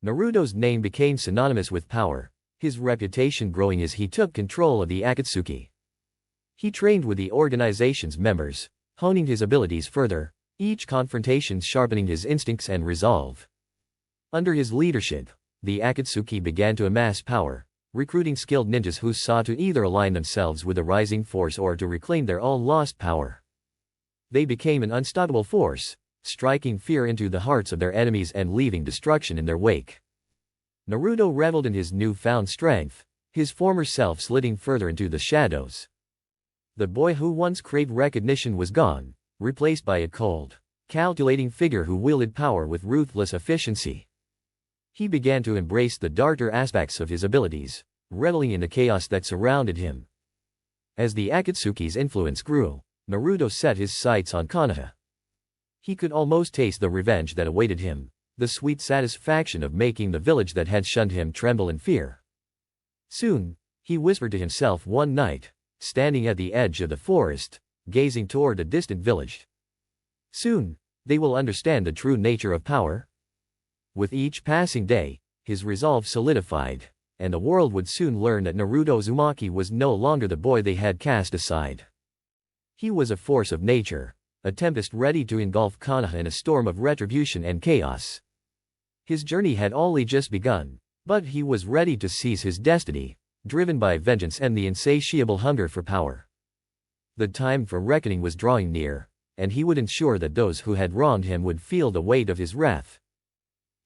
Naruto's name became synonymous with power, his reputation growing as he took control of the Akatsuki. He trained with the organization's members, honing his abilities further, each confrontation sharpening his instincts and resolve. Under his leadership, the Akatsuki began to amass power, recruiting skilled ninjas who sought to either align themselves with the rising force or to reclaim their all-lost power. They became an unstoppable force, striking fear into the hearts of their enemies and leaving destruction in their wake. Naruto reveled in his newfound strength, his former self sliding further into the shadows. The boy who once craved recognition was gone, replaced by a cold, calculating figure who wielded power with ruthless efficiency. He began to embrace the darker aspects of his abilities, reveling in the chaos that surrounded him. As the Akatsuki's influence grew, Naruto set his sights on Konoha. He could almost taste the revenge that awaited him, the sweet satisfaction of making the village that had shunned him tremble in fear. Soon, he whispered to himself one night, standing at the edge of the forest, gazing toward a distant village. Soon, they will understand the true nature of power. With each passing day, his resolve solidified, and the world would soon learn that Naruto Uzumaki was no longer the boy they had cast aside. He was a force of nature, a tempest ready to engulf Konoha in a storm of retribution and chaos. His journey had only just begun, but he was ready to seize his destiny, driven by vengeance and the insatiable hunger for power. The time for reckoning was drawing near, and he would ensure that those who had wronged him would feel the weight of his wrath.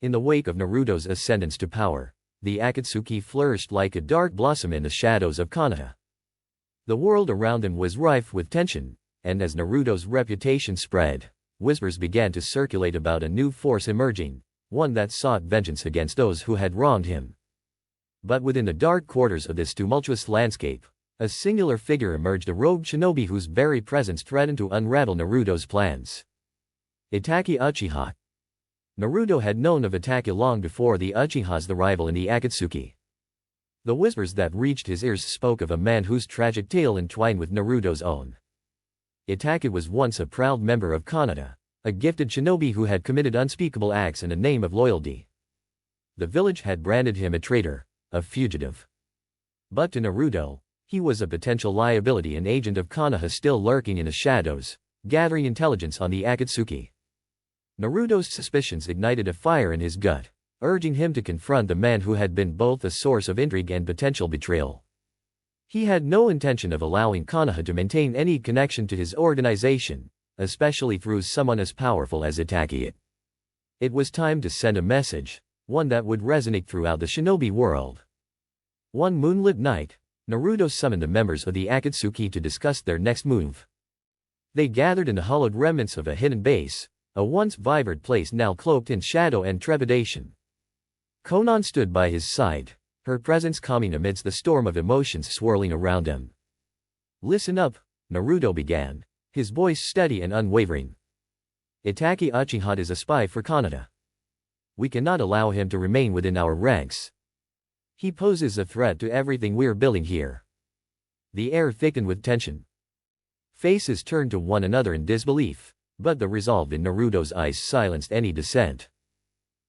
In the wake of Naruto's ascendance to power, the Akatsuki flourished like a dark blossom in the shadows of Konoha. The world around him was rife with tension, and as Naruto's reputation spread, whispers began to circulate about a new force emerging, one that sought vengeance against those who had wronged him. But within the dark quarters of this tumultuous landscape, a singular figure emerged, a robed shinobi whose very presence threatened to unravel Naruto's plans. Itachi Uchiha. Naruto had known of Itachi long before the Uchiha's arrival in the Akatsuki. The whispers that reached his ears spoke of a man whose tragic tale entwined with Naruto's own. Itachi was once a proud member of Konoha, a gifted shinobi who had committed unspeakable acts in the name of loyalty. The village had branded him a traitor, a fugitive. But to Naruto, he was a potential liability, an agent of Konoha still lurking in the shadows, gathering intelligence on the Akatsuki. Naruto's suspicions ignited a fire in his gut, urging him to confront the man who had been both a source of intrigue and potential betrayal. He had no intention of allowing Konoha to maintain any connection to his organization, especially through someone as powerful as Itachi. It was time to send a message, one that would resonate throughout the shinobi world. One moonlit night, Naruto summoned the members of the Akatsuki to discuss their next move. They gathered in the hollowed remnants of a hidden base, a once vibrant place now cloaked in shadow and trepidation. Conan stood by his side, her presence calming amidst the storm of emotions swirling around him. "Listen up," Naruto began, his voice steady and unwavering. "Itachi Uchiha is a spy for Konoha. We cannot allow him to remain within our ranks. He poses a threat to everything we're building here." The air thickened with tension. Faces turned to one another in disbelief, but the resolve in Naruto's eyes silenced any dissent.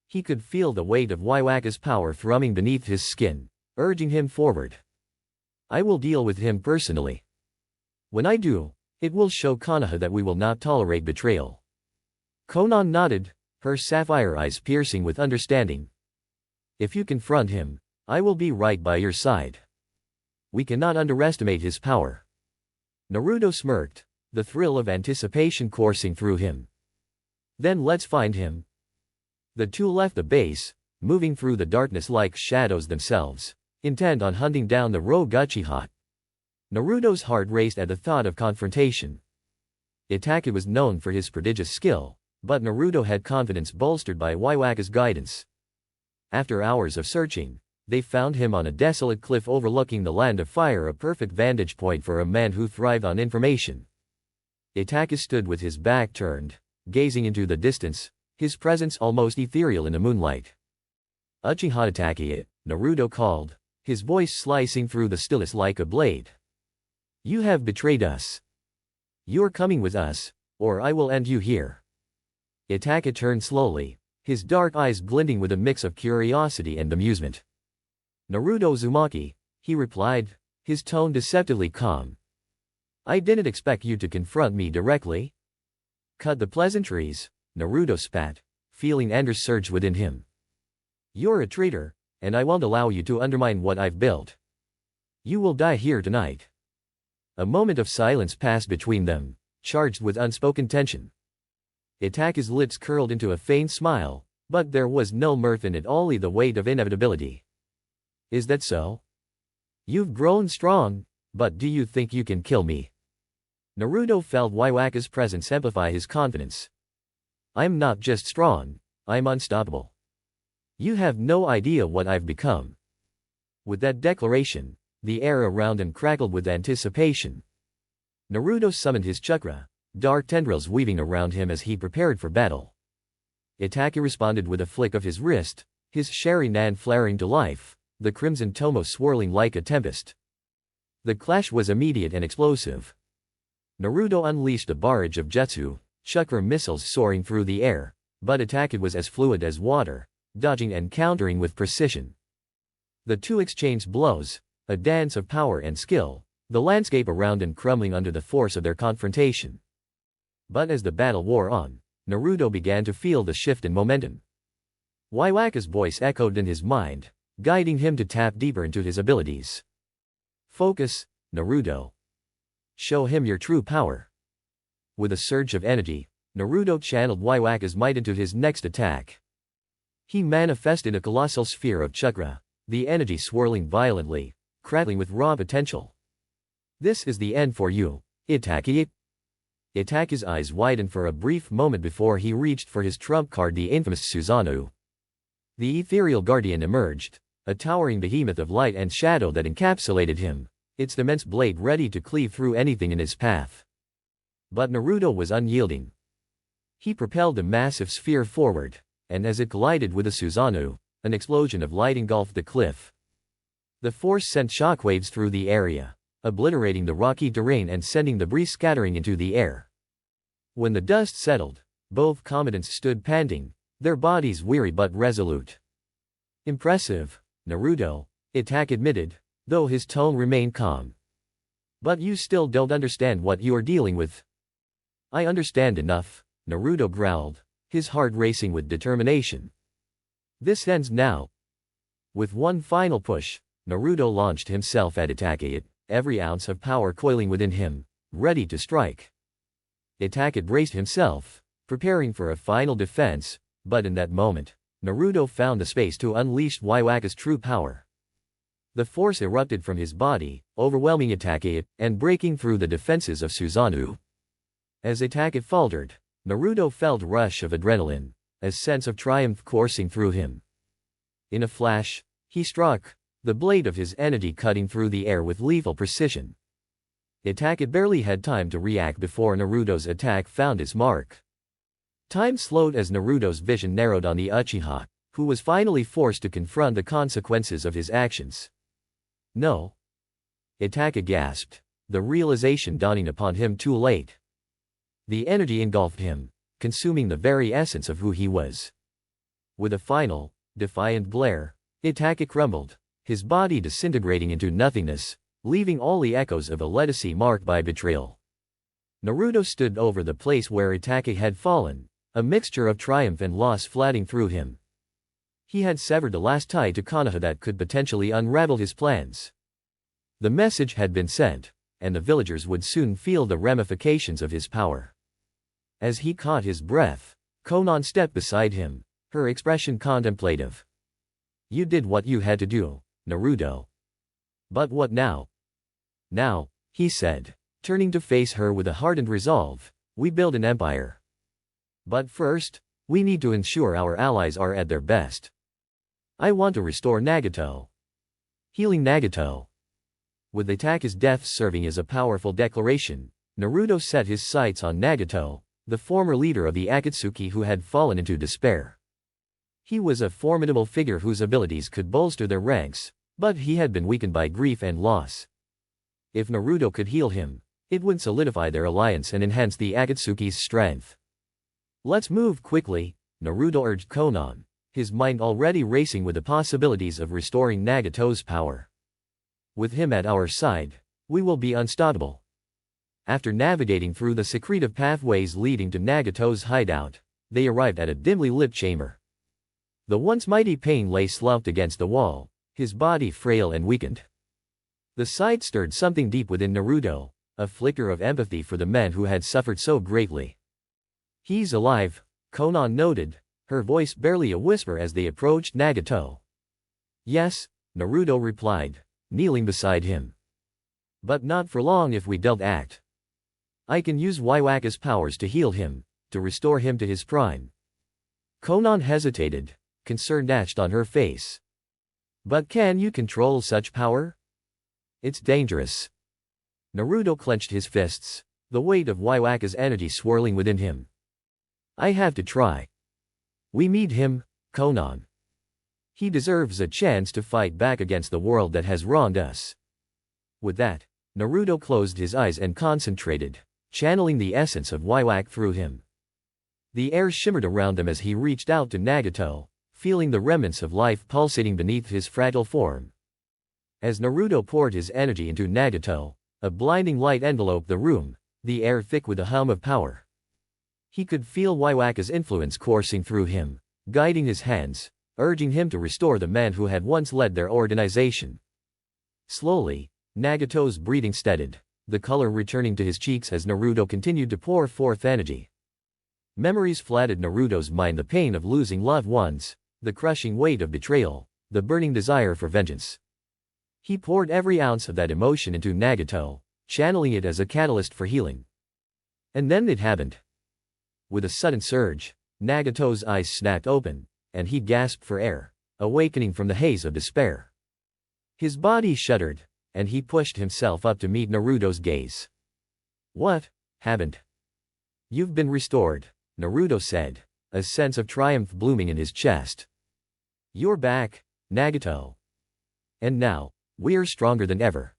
He could feel the weight of Yhwach's power thrumming beneath his skin, urging him forward. "I will deal with him personally. When I do, it will show Konoha that we will not tolerate betrayal." Conan nodded, her sapphire eyes piercing with understanding. "If you confront him, I will be right by your side. We cannot underestimate his power." Naruto smirked, the thrill of anticipation coursing through him. "Then let's find him." The two left the base, moving through the darkness like shadows themselves, intent on hunting down the rogue Uchiha. Naruto's heart raced at the thought of confrontation. Itachi was known for his prodigious skill, but Naruto had confidence bolstered by Yhwach's guidance. After hours of searching, they found him on a desolate cliff overlooking the land of fire, a perfect vantage point for a man who thrived on information. Itachi stood with his back turned, gazing into the distance, his presence almost ethereal in the moonlight. "Uchiha Itachi," Naruto called, his voice slicing through the stillness like a blade. "You have betrayed us. You're coming with us, or I will end you here." Itachi turned slowly, his dark eyes glinting with a mix of curiosity and amusement. "Naruto Uzumaki," he replied, his tone deceptively calm. "I didn't expect you to confront me directly." "Cut the pleasantries," Naruto spat, feeling anger surge within him. "You're a traitor, and I won't allow you to undermine what I've built. You will die here tonight." A moment of silence passed between them, charged with unspoken tension. Itachi's lips curled into a faint smile, but there was no mirth in it, only the weight of inevitability. Is that so? You've grown strong, but do you think you can kill me? Naruto felt Yhwach's presence amplify his confidence. I'm not just strong, I'm unstoppable. You have no idea what I've become. With that declaration, the air around him crackled with anticipation. Naruto summoned his chakra, dark tendrils weaving around him as he prepared for battle. Itachi responded with a flick of his wrist, his Sharingan flaring to life, the crimson tomo swirling like a tempest. The clash was immediate and explosive. Naruto unleashed a barrage of jutsu, chakra missiles soaring through the air, but Itachi was as fluid as water, dodging and countering with precision. The two exchanged blows, a dance of power and skill, the landscape around him crumbling under the force of their confrontation. But as the battle wore on, Naruto began to feel the shift in momentum. Yhwach's voice echoed in his mind, guiding him to tap deeper into his abilities. Focus, Naruto. Show him your true power. With a surge of energy, Naruto channeled Yhwach's might into his next attack. He manifested a colossal sphere of chakra, the energy swirling violently, crackling with raw potential. This is the end for you, Itachi. Itachi's eyes widened for a brief moment before he reached for his trump card, the infamous Susanoo. The ethereal guardian emerged, a towering behemoth of light and shadow that encapsulated him, its immense blade ready to cleave through anything in his path. But Naruto was unyielding. He propelled the massive sphere forward, and as it collided with the Susanoo, an explosion of light engulfed the cliff. The force sent shockwaves through the area, obliterating the rocky terrain and sending debris scattering into the air. When the dust settled, both combatants stood panting, their bodies weary but resolute. Impressive, Naruto, Itachi admitted, though his tone remained calm. But you still don't understand what you are dealing with. I understand enough, Naruto growled, his heart racing with determination. This ends now. With one final push, Naruto launched himself at Itachi, every ounce of power coiling within him, ready to strike. Itachi braced himself, preparing for a final defense, but in that moment, Naruto found the space to unleash Yhwach's true power. The force erupted from his body, overwhelming Itachi and breaking through the defenses of Susanoo. As Itachi faltered, Naruto felt a rush of adrenaline, a sense of triumph coursing through him. In a flash, he struck, the blade of his energy cutting through the air with lethal precision. Itachi barely had time to react before Naruto's attack found its mark. Time slowed as Naruto's vision narrowed on the Uchiha, who was finally forced to confront the consequences of his actions. No. Itachi gasped, the realization dawning upon him too late. The energy engulfed him, consuming the very essence of who he was. With a final, defiant glare, Itachi crumbled, his body disintegrating into nothingness, leaving all the echoes of a legacy marked by betrayal. Naruto stood over the place where Itachi had fallen, a mixture of triumph and loss flooding through him. He had severed the last tie to Konoha that could potentially unravel his plans. The message had been sent, and the villagers would soon feel the ramifications of his power. As he caught his breath, Conan stepped beside him, her expression contemplative. You did what you had to do, Naruto. But what now? Now, he said, turning to face her with a hardened resolve, we build an empire. But first, we need to ensure our allies are at their best. I want to restore Nagato. Healing Nagato. With Itachi's death serving as a powerful declaration, Naruto set his sights on Nagato, the former leader of the Akatsuki who had fallen into despair. He was a formidable figure whose abilities could bolster their ranks, but he had been weakened by grief and loss. If Naruto could heal him, it would solidify their alliance and enhance the Akatsuki's strength. Let's move quickly, Naruto urged Conan, his mind already racing with the possibilities of restoring Nagato's power. With him at our side, we will be unstoppable. After navigating through the secretive pathways leading to Nagato's hideout, they arrived at a dimly lit chamber. The once mighty Pain lay slumped against the wall, his body frail and weakened. The sight stirred something deep within Naruto, a flicker of empathy for the men who had suffered so greatly. He's alive, Conan noted, her voice barely a whisper as they approached Nagato. Yes, Naruto replied, kneeling beside him. But not for long if we don't act. I can use Yhwach's powers to heal him, to restore him to his prime. Conan hesitated, concern etched on her face. But can you control such power? It's dangerous. Naruto clenched his fists, the weight of Yhwach's energy swirling within him. I have to try. We need him, Conan. He deserves a chance to fight back against the world that has wronged us. With that, Naruto closed his eyes and concentrated, channeling the essence of Yhwach through him. The air shimmered around him as he reached out to Nagato, feeling the remnants of life pulsating beneath his fragile form. As Naruto poured his energy into Nagato, a blinding light enveloped the room, the air thick with the hum of power. He could feel Yhwach's influence coursing through him, guiding his hands, urging him to restore the man who had once led their organization. Slowly, Nagato's breathing steadied, the color returning to his cheeks as Naruto continued to pour forth energy. Memories flooded Naruto's mind, the pain of losing loved ones, the crushing weight of betrayal, the burning desire for vengeance. He poured every ounce of that emotion into Nagato, channeling it as a catalyst for healing. And then it happened. With a sudden surge, Nagato's eyes snapped open, and he gasped for air, awakening from the haze of despair. His body shuddered, and he pushed himself up to meet Naruto's gaze. What happened? You've been restored, Naruto said, a sense of triumph blooming in his chest. You're back, Nagato. And now, we're stronger than ever.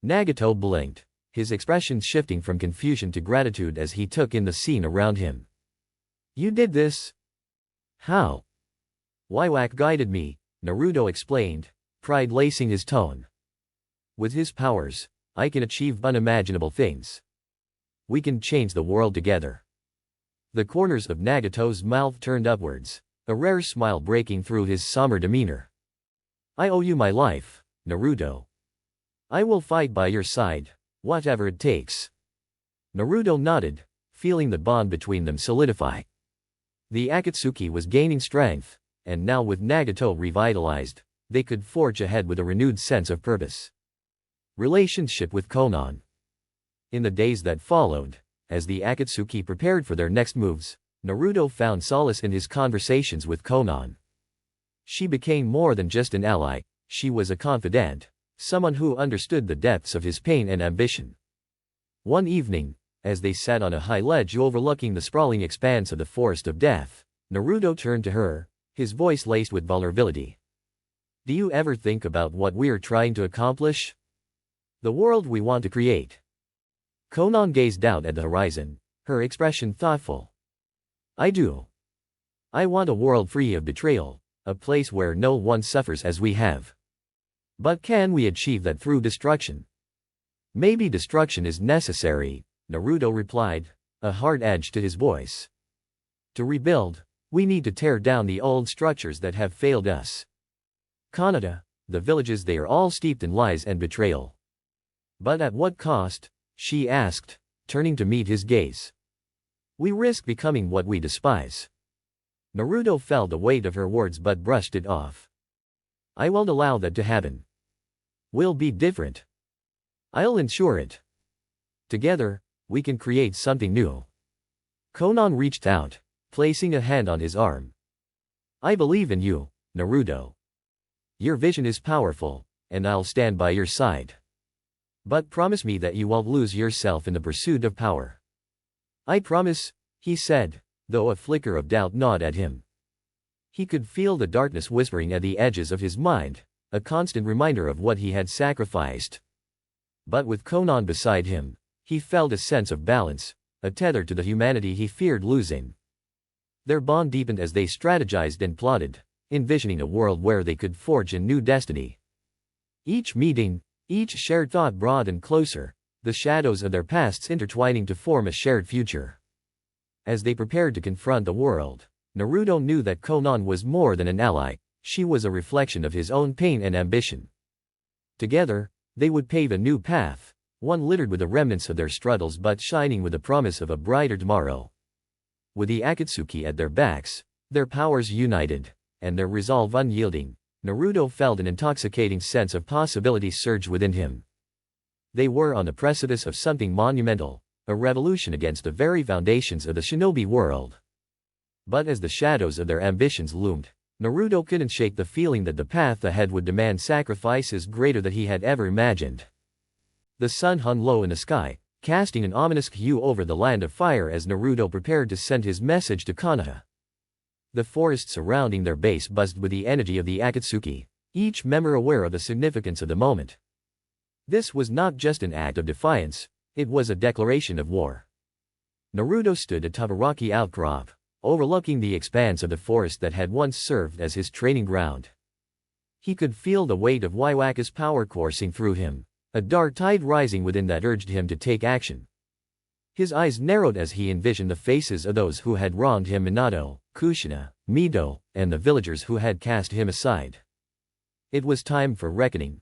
Nagato blinked, his expression shifting from confusion to gratitude as he took in the scene around him. You did this? How? Yhwach guided me, Naruto explained, pride lacing his tone. With his powers, I can achieve unimaginable things. We can change the world together. The corners of Nagato's mouth turned upwards, a rare smile breaking through his somber demeanor. I owe you my life, Naruto. I will fight by your side, whatever it takes. Naruto nodded, feeling the bond between them solidify. The Akatsuki was gaining strength, and now with Nagato revitalized, they could forge ahead with a renewed sense of purpose. Relationship with Conan. In the days that followed, as the Akatsuki prepared for their next moves, Naruto found solace in his conversations with Conan. She became more than just an ally, she was a confidant, someone who understood the depths of his pain and ambition. One evening, as they sat on a high ledge overlooking the sprawling expanse of the Forest of Death, Naruto turned to her, his voice laced with vulnerability. Do you ever think about what we're trying to accomplish? The world we want to create. Conan gazed out at the horizon, her expression thoughtful. I do. I want a world free of betrayal, a place where no one suffers as we have. But can we achieve that through destruction? Maybe destruction is necessary, Naruto replied, a hard edge to his voice. To rebuild, we need to tear down the old structures that have failed us. Kanata, the villages, they are all steeped in lies and betrayal. But at what cost? She asked, turning to meet his gaze. We risk becoming what we despise. Naruto felt the weight of her words but brushed it off. I won't allow that to happen. We'll be different. I'll ensure it. Together, we can create something new. Conan reached out, placing a hand on his arm. I believe in you, Naruto. Your vision is powerful, and I'll stand by your side. But promise me that you won't lose yourself in the pursuit of power. I promise, he said, though a flicker of doubt gnawed at him. He could feel the darkness whispering at the edges of his mind, a constant reminder of what he had sacrificed. But with Conan beside him, he felt a sense of balance, a tether to the humanity he feared losing. Their bond deepened as they strategized and plotted, envisioning a world where they could forge a new destiny. Each meeting, each shared thought brought them closer, the shadows of their pasts intertwining to form a shared future. As they prepared to confront the world, Naruto knew that Conan was more than an ally, she was a reflection of his own pain and ambition. Together, they would pave a new path, one littered with the remnants of their struggles but shining with the promise of a brighter tomorrow. With the Akatsuki at their backs, their powers united, and their resolve unyielding, Naruto felt an intoxicating sense of possibility surge within him. They were on the precipice of something monumental, a revolution against the very foundations of the shinobi world. But as the shadows of their ambitions loomed, Naruto couldn't shake the feeling that the path ahead would demand sacrifices greater than he had ever imagined. The sun hung low in the sky, casting an ominous hue over the land of fire as Naruto prepared to send his message to Konoha. The forest surrounding their base buzzed with the energy of the Akatsuki, each member aware of the significance of the moment. This was not just an act of defiance, it was a declaration of war. Naruto stood atop a rocky outcrop, overlooking the expanse of the forest that had once served as his training ground. He could feel the weight of Yhwach's power coursing through him, a dark tide rising within that urged him to take action. His eyes narrowed as he envisioned the faces of those who had wronged him: Minato, Kushina, Mito, and the villagers who had cast him aside. It was time for reckoning.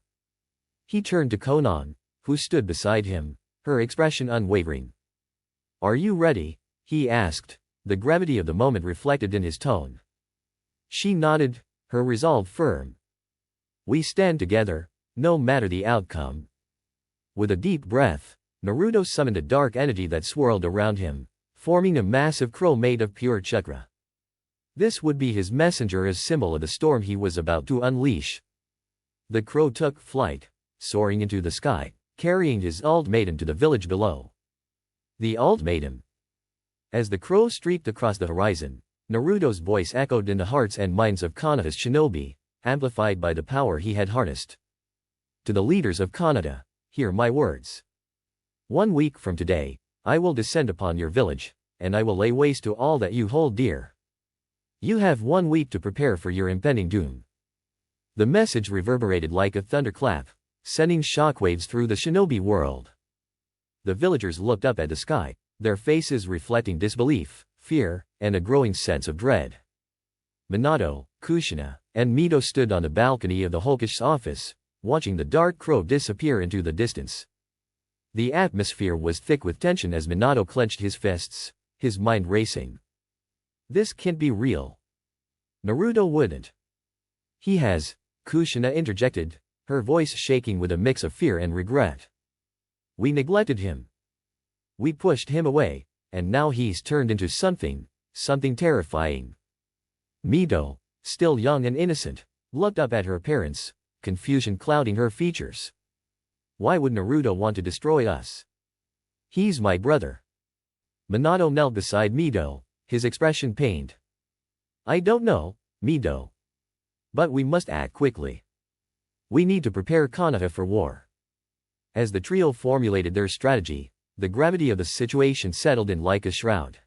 He turned to Conan, who stood beside him, her expression unwavering. "Are you ready?" he asked, the gravity of the moment reflected in his tone. She nodded, her resolve firm. "We stand together, no matter the outcome." With a deep breath, Naruto summoned a dark entity that swirled around him, forming a massive crow made of pure chakra. This would be his messenger, a symbol of the storm he was about to unleash. The crow took flight, soaring into the sky, carrying his ultimatum to the village below. The ultimatum. As the crow streaked across the horizon, Naruto's voice echoed in the hearts and minds of Konoha's shinobi, amplified by the power he had harnessed. To the leaders of Konoha, hear my words. 1 week from today, I will descend upon your village, and I will lay waste to all that you hold dear. You have 1 week to prepare for your impending doom. The message reverberated like a thunderclap, sending shockwaves through the shinobi world. The villagers looked up at the sky, their faces reflecting disbelief, fear, and a growing sense of dread. Minato, Kushina, and Mito stood on the balcony of the Hokage office, watching the dark crow disappear into the distance. The atmosphere was thick with tension as Minato clenched his fists, his mind racing. This can't be real. Naruto wouldn't. He has, Kushina interjected, her voice shaking with a mix of fear and regret. We neglected him. We pushed him away, and now he's turned into something terrifying. Mito, still young and innocent, looked up at her parents, confusion clouding her features. Why would Naruto want to destroy us? He's my brother. Minato knelt beside Mito, his expression pained. I don't know, Mito. But we must act quickly. We need to prepare Konoha for war. As the trio formulated their strategy, the gravity of the situation settled in like a shroud.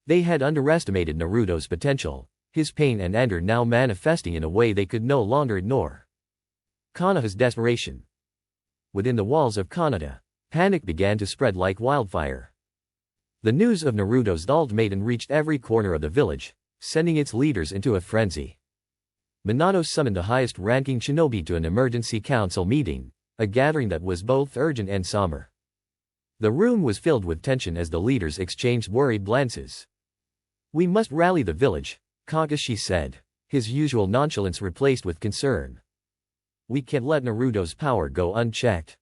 They had underestimated Naruto's potential, his pain and anger now manifesting in a way they could no longer ignore. Konoha's desperation. Within the walls of Konoha, panic began to spread like wildfire. The news of Naruto's ultimatum reached every corner of the village, sending its leaders into a frenzy. Minato summoned the highest-ranking shinobi to an emergency council meeting, a gathering that was both urgent and somber. The room was filled with tension as the leaders exchanged worried glances. We must rally the village, Kakashi said, his usual nonchalance replaced with concern. We can't let Naruto's power go unchecked.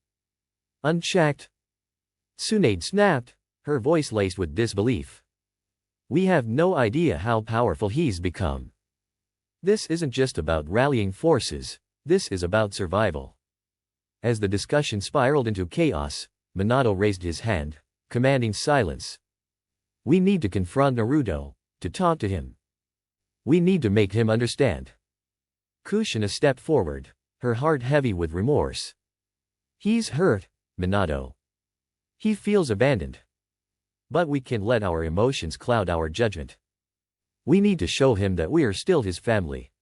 Unchecked? Tsunade snapped, her voice laced with disbelief. We have no idea how powerful he's become. This isn't just about rallying forces, this is about survival. As the discussion spiraled into chaos, Minato raised his hand, commanding silence. We need to confront Naruto, to talk to him. We need to make him understand. Kushina stepped forward, her heart heavy with remorse. He's hurt, Minato. He feels abandoned. But we can't let our emotions cloud our judgment. We need to show him that we are still his family.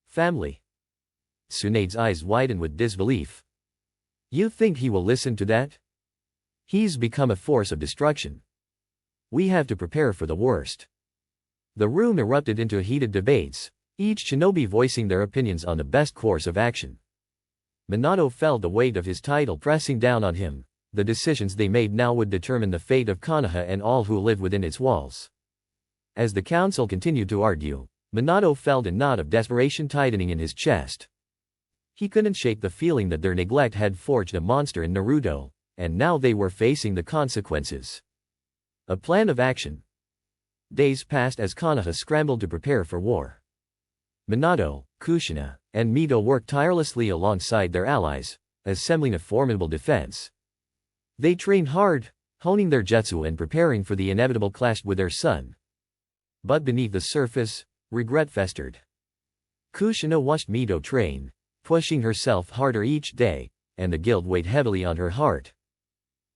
Family? Tsunade's eyes widened with disbelief. You think he will listen to that? He's become a force of destruction. We have to prepare for the worst. The room erupted into heated debates, each shinobi voicing their opinions on the best course of action. Minato felt the weight of his title pressing down on him. The decisions they made now would determine the fate of Konoha and all who live within its walls. As the council continued to argue, Minato felt a knot of desperation tightening in his chest. He couldn't shake the feeling that their neglect had forged a monster in Naruto, and now they were facing the consequences. A plan of action. Days passed as Konoha scrambled to prepare for war. Minato, Kushina, and Mito worked tirelessly alongside their allies, assembling a formidable defense. They trained hard, honing their jutsu and preparing for the inevitable clash with their son. But beneath the surface, regret festered. Kushina watched Mito train, pushing herself harder each day, and the guilt weighed heavily on her heart.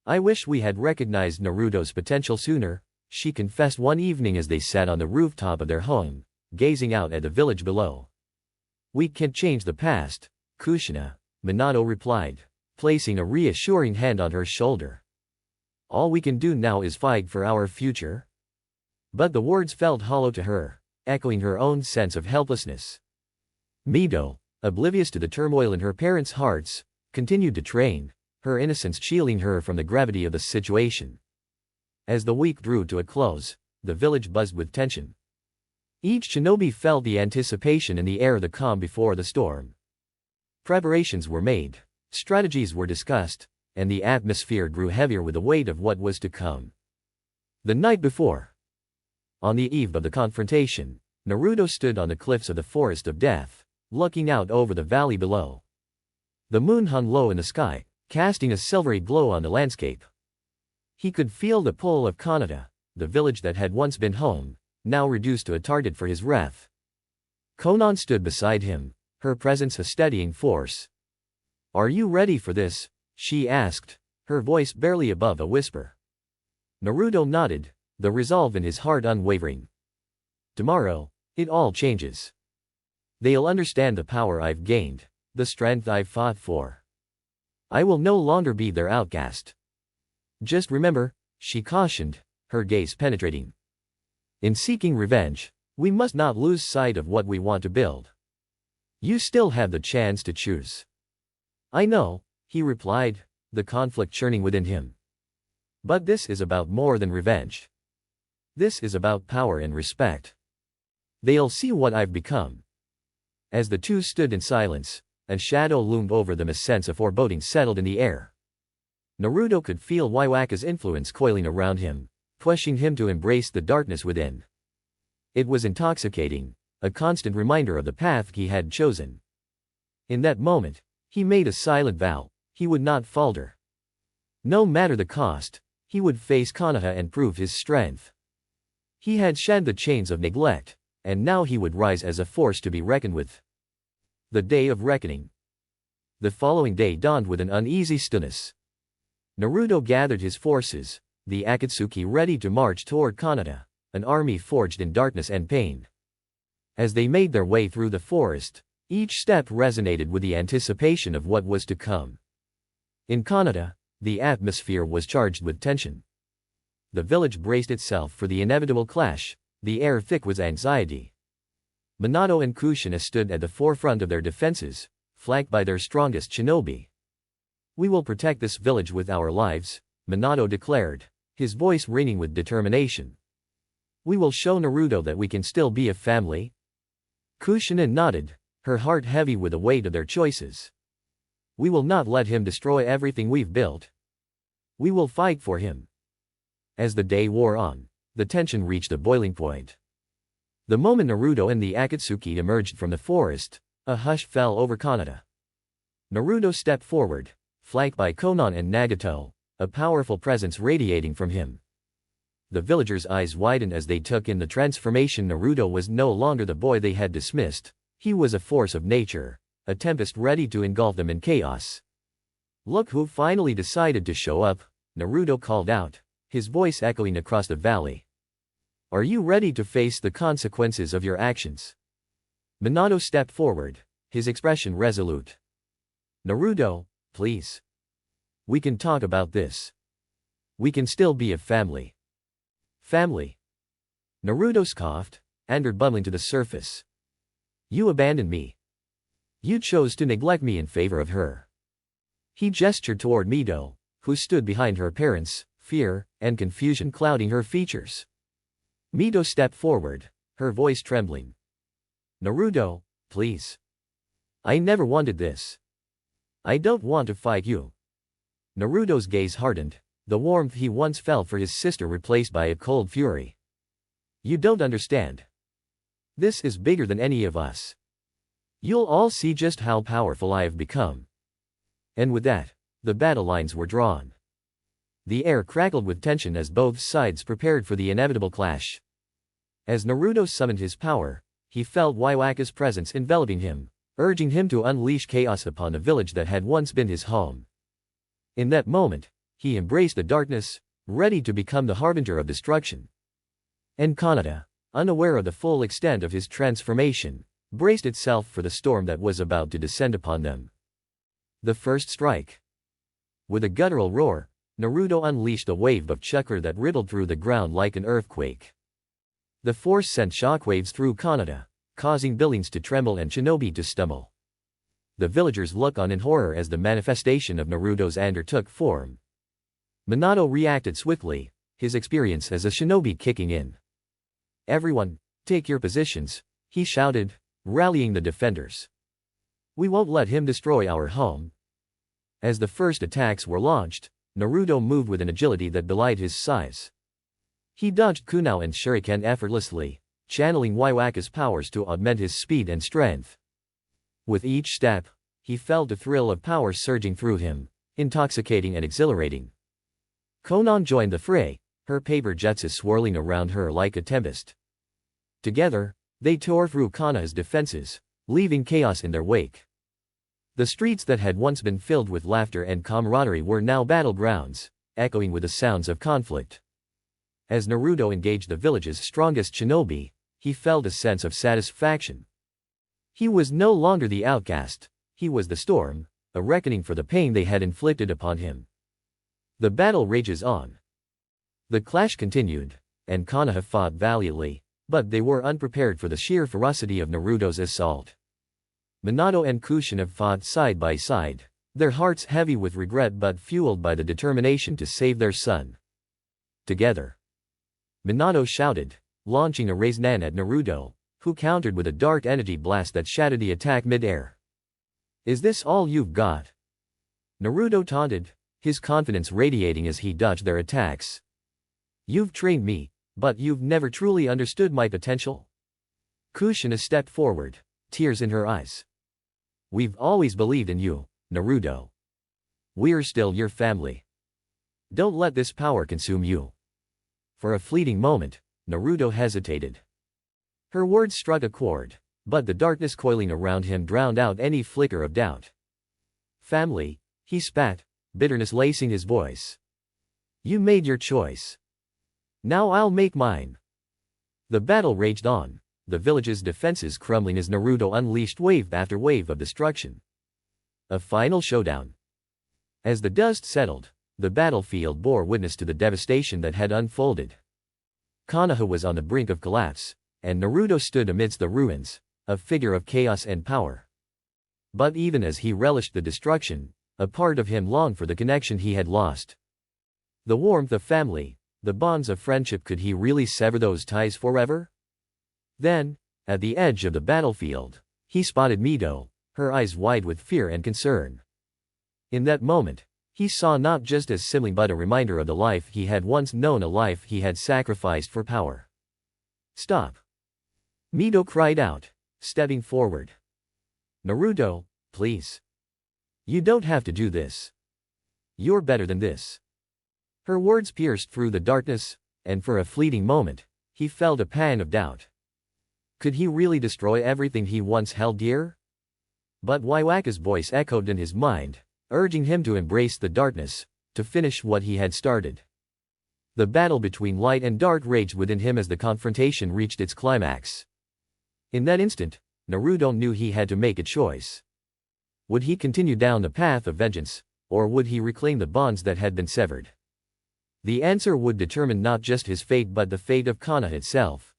I wish we had recognized Naruto's potential sooner, she confessed one evening as they sat on the rooftop of their home, gazing out at the village below. We can't change the past, Kushina, Minato replied, placing a reassuring hand on her shoulder. All we can do now is fight for our future. But the words felt hollow to her, echoing her own sense of helplessness. Mito, oblivious to the turmoil in her parents' hearts, continued to train, her innocence shielding her from the gravity of the situation. As the week drew to a close, the village buzzed with tension. Each shinobi felt the anticipation in the air, the calm before the storm. Preparations were made, strategies were discussed, and the atmosphere grew heavier with the weight of what was to come. The night before. On the eve of the confrontation, Naruto stood on the cliffs of the Forest of Death, looking out over the valley below. The moon hung low in the sky, casting a silvery glow on the landscape. He could feel the pull of Konoha, the village that had once been home, now reduced to a target for his wrath. Conan stood beside him, her presence a steadying force. Are you ready for this? She asked, her voice barely above a whisper. Naruto nodded, the resolve in his heart unwavering. Tomorrow, it all changes. They'll understand the power I've gained, the strength I've fought for. I will no longer be their outcast. Just remember, she cautioned, her gaze penetrating. In seeking revenge, we must not lose sight of what we want to build. You still have the chance to choose. I know, he replied, the conflict churning within him. But this is about more than revenge. This is about power and respect. They'll see what I've become. As the two stood in silence, a shadow loomed over them, a sense of foreboding settled in the air. Naruto could feel Yhwach's influence coiling around him, pushing him to embrace the darkness within. It was intoxicating, a constant reminder of the path he had chosen. In that moment, he made a silent vow, he would not falter. No matter the cost, he would face Konoha and prove his strength. He had shed the chains of neglect, and now he would rise as a force to be reckoned with. The day of reckoning. The following day dawned with an uneasy stillness. Naruto gathered his forces, the Akatsuki ready to march toward Konoha, an army forged in darkness and pain. As they made their way through the forest, each step resonated with the anticipation of what was to come. In Konoha, the atmosphere was charged with tension. The village braced itself for the inevitable clash, the air thick with anxiety. Minato and Kushina stood at the forefront of their defenses, flanked by their strongest shinobi. We will protect this village with our lives, Minato declared, his voice ringing with determination. We will show Naruto that we can still be a family. Kushina nodded, her heart heavy with the weight of their choices. We will not let him destroy everything we've built. We will fight for him. As the day wore on, the tension reached a boiling point. The moment Naruto and the Akatsuki emerged from the forest, a hush fell over Konoha. Naruto stepped forward, flanked by Conan and Nagato, a powerful presence radiating from him. The villagers' eyes widened as they took in the transformation. Naruto was no longer the boy they had dismissed, he was a force of nature, a tempest ready to engulf them in chaos. Look who finally decided to show up, Naruto called out, his voice echoing across the valley. Are you ready to face the consequences of your actions? Minato stepped forward, his expression resolute. Naruto, please. We can talk about this. We can still be a family. Family. Naruto scoffed, anger bubbling to the surface. You abandoned me. You chose to neglect me in favor of her. He gestured toward Mito, who stood behind her parents, fear and confusion clouding her features. Mito stepped forward, her voice trembling. Naruto, please. I never wanted this. I don't want to fight you. Naruto's gaze hardened, the warmth he once felt for his sister replaced by a cold fury. You don't understand. This is bigger than any of us. You'll all see just how powerful I have become. And with that, the battle lines were drawn. The air crackled with tension as both sides prepared for the inevitable clash. As Naruto summoned his power, he felt Yhwach's presence enveloping him, urging him to unleash chaos upon the village that had once been his home. In that moment, he embraced the darkness, ready to become the harbinger of destruction. And Kanata, unaware of the full extent of his transformation, braced itself for the storm that was about to descend upon them. The first strike. With a guttural roar, Naruto unleashed a wave of chakra that riddled through the ground like an earthquake. The force sent shockwaves through Kanata, causing buildings to tremble and shinobi to stumble. The villagers looked on in horror as the manifestation of Naruto's anger took form. Minato reacted swiftly, his experience as a shinobi kicking in. Everyone, take your positions, he shouted, rallying the defenders. We won't let him destroy our home. As the first attacks were launched, Naruto moved with an agility that belied his size. He dodged kunai and shuriken effortlessly, channeling Yhwach's powers to augment his speed and strength. With each step, he felt a thrill of power surging through him, intoxicating and exhilarating. Conan joined the fray, her paper jutsu swirling around her like a tempest. Together, they tore through Kanata's defenses, leaving chaos in their wake. The streets that had once been filled with laughter and camaraderie were now battlegrounds, echoing with the sounds of conflict. As Naruto engaged the village's strongest shinobi, he felt a sense of satisfaction. He was no longer the outcast, he was the storm, a reckoning for the pain they had inflicted upon him. The battle rages on. The clash continued, and Konoha fought valiantly, but they were unprepared for the sheer ferocity of Naruto's assault. Minato and Kushina fought side by side, their hearts heavy with regret but fueled by the determination to save their son. Together, Minato shouted, launching a Rasengan at Naruto, who countered with a dark energy blast that shattered the attack mid-air. Is this all you've got? Naruto taunted, his confidence radiating as he dodged their attacks. You've trained me, but you've never truly understood my potential? Kushina stepped forward, tears in her eyes. We've always believed in you, Naruto. We're still your family. Don't let this power consume you. For a fleeting moment, Naruto hesitated. Her words struck a chord, but the darkness coiling around him drowned out any flicker of doubt. Family, he spat, bitterness lacing his voice. You made your choice. Now I'll make mine. The battle raged on, the village's defenses crumbling as Naruto unleashed wave after wave of destruction. A final showdown. As the dust settled, the battlefield bore witness to the devastation that had unfolded. Konoha was on the brink of collapse, and Naruto stood amidst the ruins, a figure of chaos and power. But even as he relished the destruction, a part of him longed for the connection he had lost. The warmth of family, the bonds of friendship. Could he really sever those ties forever? Then, at the edge of the battlefield, he spotted Mito, her eyes wide with fear and concern. In that moment, he saw not just a sibling but a reminder of the life he had once known, a life he had sacrificed for power. Stop! Mito cried out, stepping forward. Naruto, please. You don't have to do this. You're better than this. Her words pierced through the darkness, and for a fleeting moment, he felt a pang of doubt. Could he really destroy everything he once held dear? But Yhwach's voice echoed in his mind, urging him to embrace the darkness, to finish what he had started. The battle between light and dark raged within him as the confrontation reached its climax. In that instant, Naruto knew he had to make a choice. Would he continue down the path of vengeance, or would he reclaim the bonds that had been severed? The answer would determine not just his fate but the fate of Konoha itself.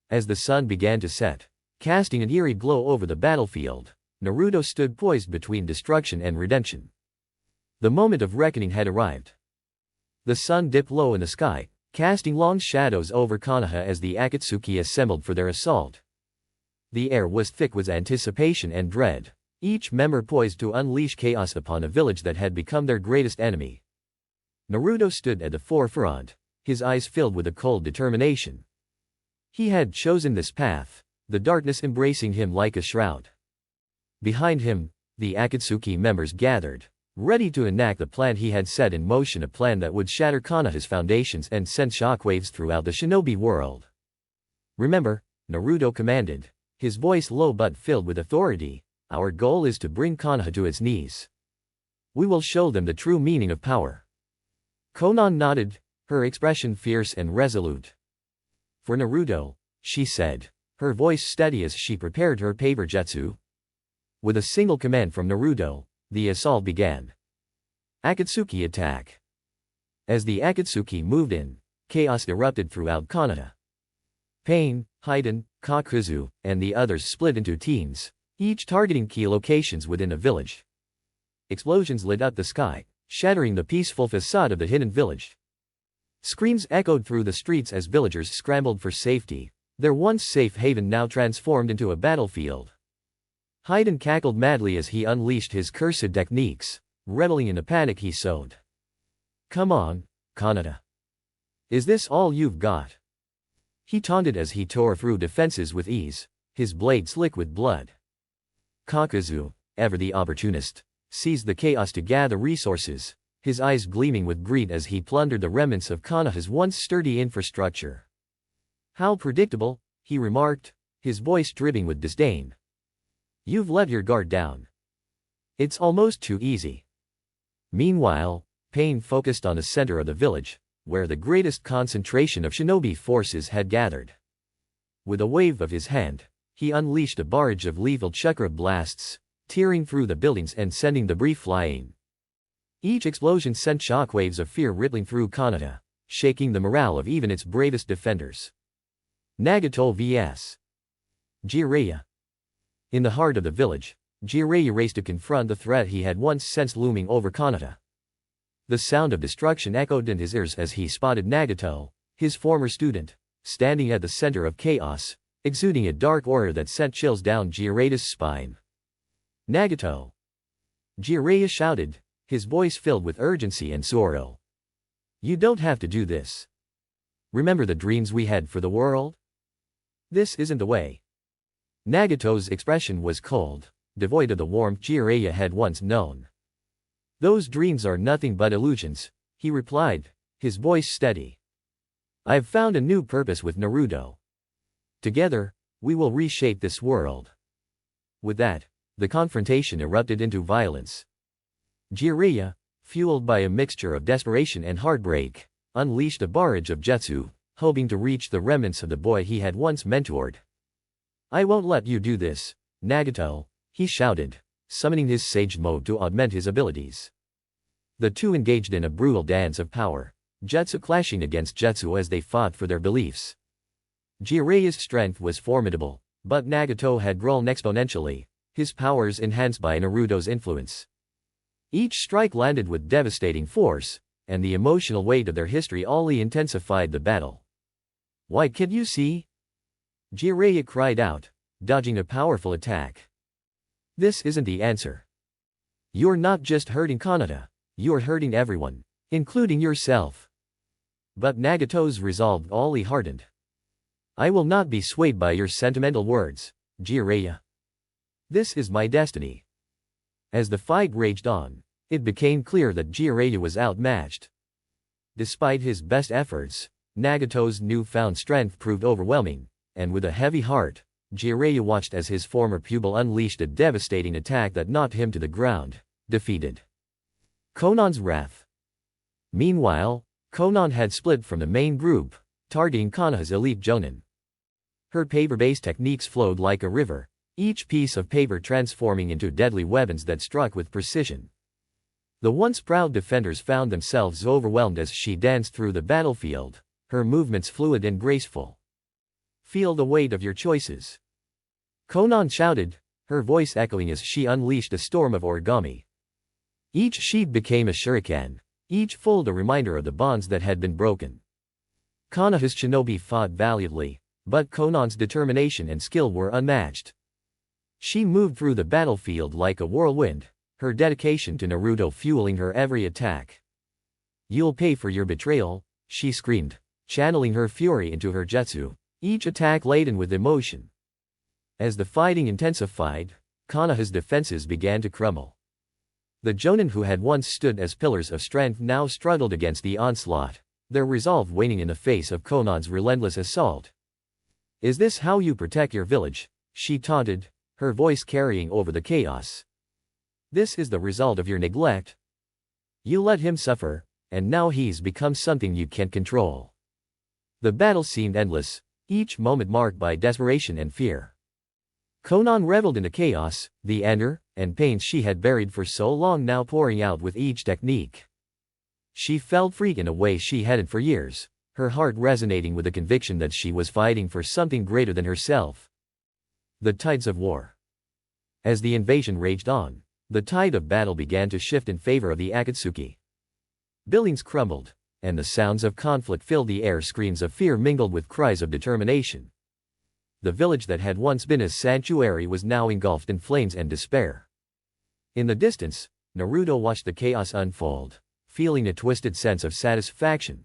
As the sun began to set, casting an eerie glow over the battlefield, Naruto stood poised between destruction and redemption. The moment of reckoning had arrived. The sun dipped low in the sky, casting long shadows over Konoha as the Akatsuki assembled for their assault. The air was thick with anticipation and dread, each member poised to unleash chaos upon a village that had become their greatest enemy. Naruto stood at the forefront, his eyes filled with a cold determination. He had chosen this path, the darkness embracing him like a shroud. Behind him, the Akatsuki members gathered, ready to enact the plan he had set in motion, a plan that would shatter Konoha's foundations and send shockwaves throughout the shinobi world. "Remember," Naruto commanded, his voice low but filled with authority, "our goal is to bring Konoha to its knees. We will show them the true meaning of power." Conan nodded, her expression fierce and resolute. "For Naruto," she said, her voice steady as she prepared her paper jutsu. With a single command from Naruto, the assault began. Akatsuki attack. As the Akatsuki moved in, chaos erupted throughout Konoha. Pain, Haiden, Kakuzu, and the others split into teams, each targeting key locations within a village. Explosions lit up the sky, shattering the peaceful facade of the hidden village. Screams echoed through the streets as villagers scrambled for safety, their once safe haven now transformed into a battlefield. Haiden cackled madly as he unleashed his cursed techniques, reveling in the panic he sowed. "Come on, Konoha. Is this all you've got?" he taunted as he tore through defenses with ease, his blade slick with blood. Kakuzu, ever the opportunist, seized the chaos to gather resources, his eyes gleaming with greed as he plundered the remnants of Konoha's once sturdy infrastructure. "How predictable," he remarked, his voice dripping with disdain. "You've let your guard down. It's almost too easy." Meanwhile, Pain focused on the center of the village, where the greatest concentration of shinobi forces had gathered. With a wave of his hand, he unleashed a barrage of lethal chakra blasts, tearing through the buildings and sending debris flying. Each explosion sent shockwaves of fear rippling through Konoha, shaking the morale of even its bravest defenders. Nagato vs. Jiraiya. In the heart of the village, Jiraiya raced to confront the threat he had once sensed looming over Konoha. The sound of destruction echoed in his ears as he spotted Nagato, his former student, standing at the center of chaos, exuding a dark aura that sent chills down Jiraiya's spine. "Nagato!" Jiraiya shouted, his voice filled with urgency and sorrow. "You don't have to do this. Remember the dreams we had for the world? This isn't the way." Nagato's expression was cold, devoid of the warmth Jiraiya had once known. "Those dreams are nothing but illusions," he replied, his voice steady. "I've found a new purpose with Naruto. Together, we will reshape this world." With that, the confrontation erupted into violence. Jiraiya, fueled by a mixture of desperation and heartbreak, unleashed a barrage of jutsu, hoping to reach the remnants of the boy he had once mentored. "I won't let you do this, Nagato," he shouted, summoning his sage mode to augment his abilities. The two engaged in a brutal dance of power, jutsu clashing against jutsu as they fought for their beliefs. Jiraiya's strength was formidable, but Nagato had grown exponentially, his powers enhanced by Naruto's influence. Each strike landed with devastating force, and the emotional weight of their history only intensified the battle. "Why can't you see?" Jiraiya cried out, dodging a powerful attack. "This isn't the answer. You're not just hurting Konoha, you're hurting everyone, including yourself." But Nagato's resolve only hardened. "I will not be swayed by your sentimental words, Jiraiya. This is my destiny." As the fight raged on, it became clear that Jiraiya was outmatched. Despite his best efforts, Nagato's newfound strength proved overwhelming, and with a heavy heart, Jiraiya watched as his former pupil unleashed a devastating attack that knocked him to the ground, defeated. Conan's wrath. Meanwhile, Conan had split from the main group, targeting Konoha's elite jonin. Her paper-based techniques flowed like a river, each piece of paper transforming into deadly weapons that struck with precision. The once proud defenders found themselves overwhelmed as she danced through the battlefield, her movements fluid and graceful. "Feel the weight of your choices," Conan shouted, her voice echoing as she unleashed a storm of origami. Each sheet became a shuriken, each fold a reminder of the bonds that had been broken. Konoha's shinobi fought valiantly, but Conan's determination and skill were unmatched. She moved through the battlefield like a whirlwind, her dedication to Naruto fueling her every attack. "You'll pay for your betrayal," she screamed, channeling her fury into her jutsu, each attack laden with emotion. As the fighting intensified, Konoha's defenses began to crumble. The Jonin who had once stood as pillars of strength now struggled against the onslaught, their resolve waning in the face of Conan's relentless assault. "Is this how you protect your village?" she taunted, her voice carrying over the chaos. "This is the result of your neglect. You let him suffer, and now he's become something you can't control." The battle seemed endless, each moment marked by desperation and fear. Conan reveled in the chaos, the anger and pain she had buried for so long now pouring out with each technique. She felt free in a way she hadn't for years, her heart resonating with the conviction that she was fighting for something greater than herself. The tides of war. As the invasion raged on, the tide of battle began to shift in favor of the Akatsuki. Buildings crumbled, and the sounds of conflict filled the air. Screams of fear mingled with cries of determination. The village that had once been a sanctuary was now engulfed in flames and despair. In the distance, Naruto watched the chaos unfold, feeling a twisted sense of satisfaction.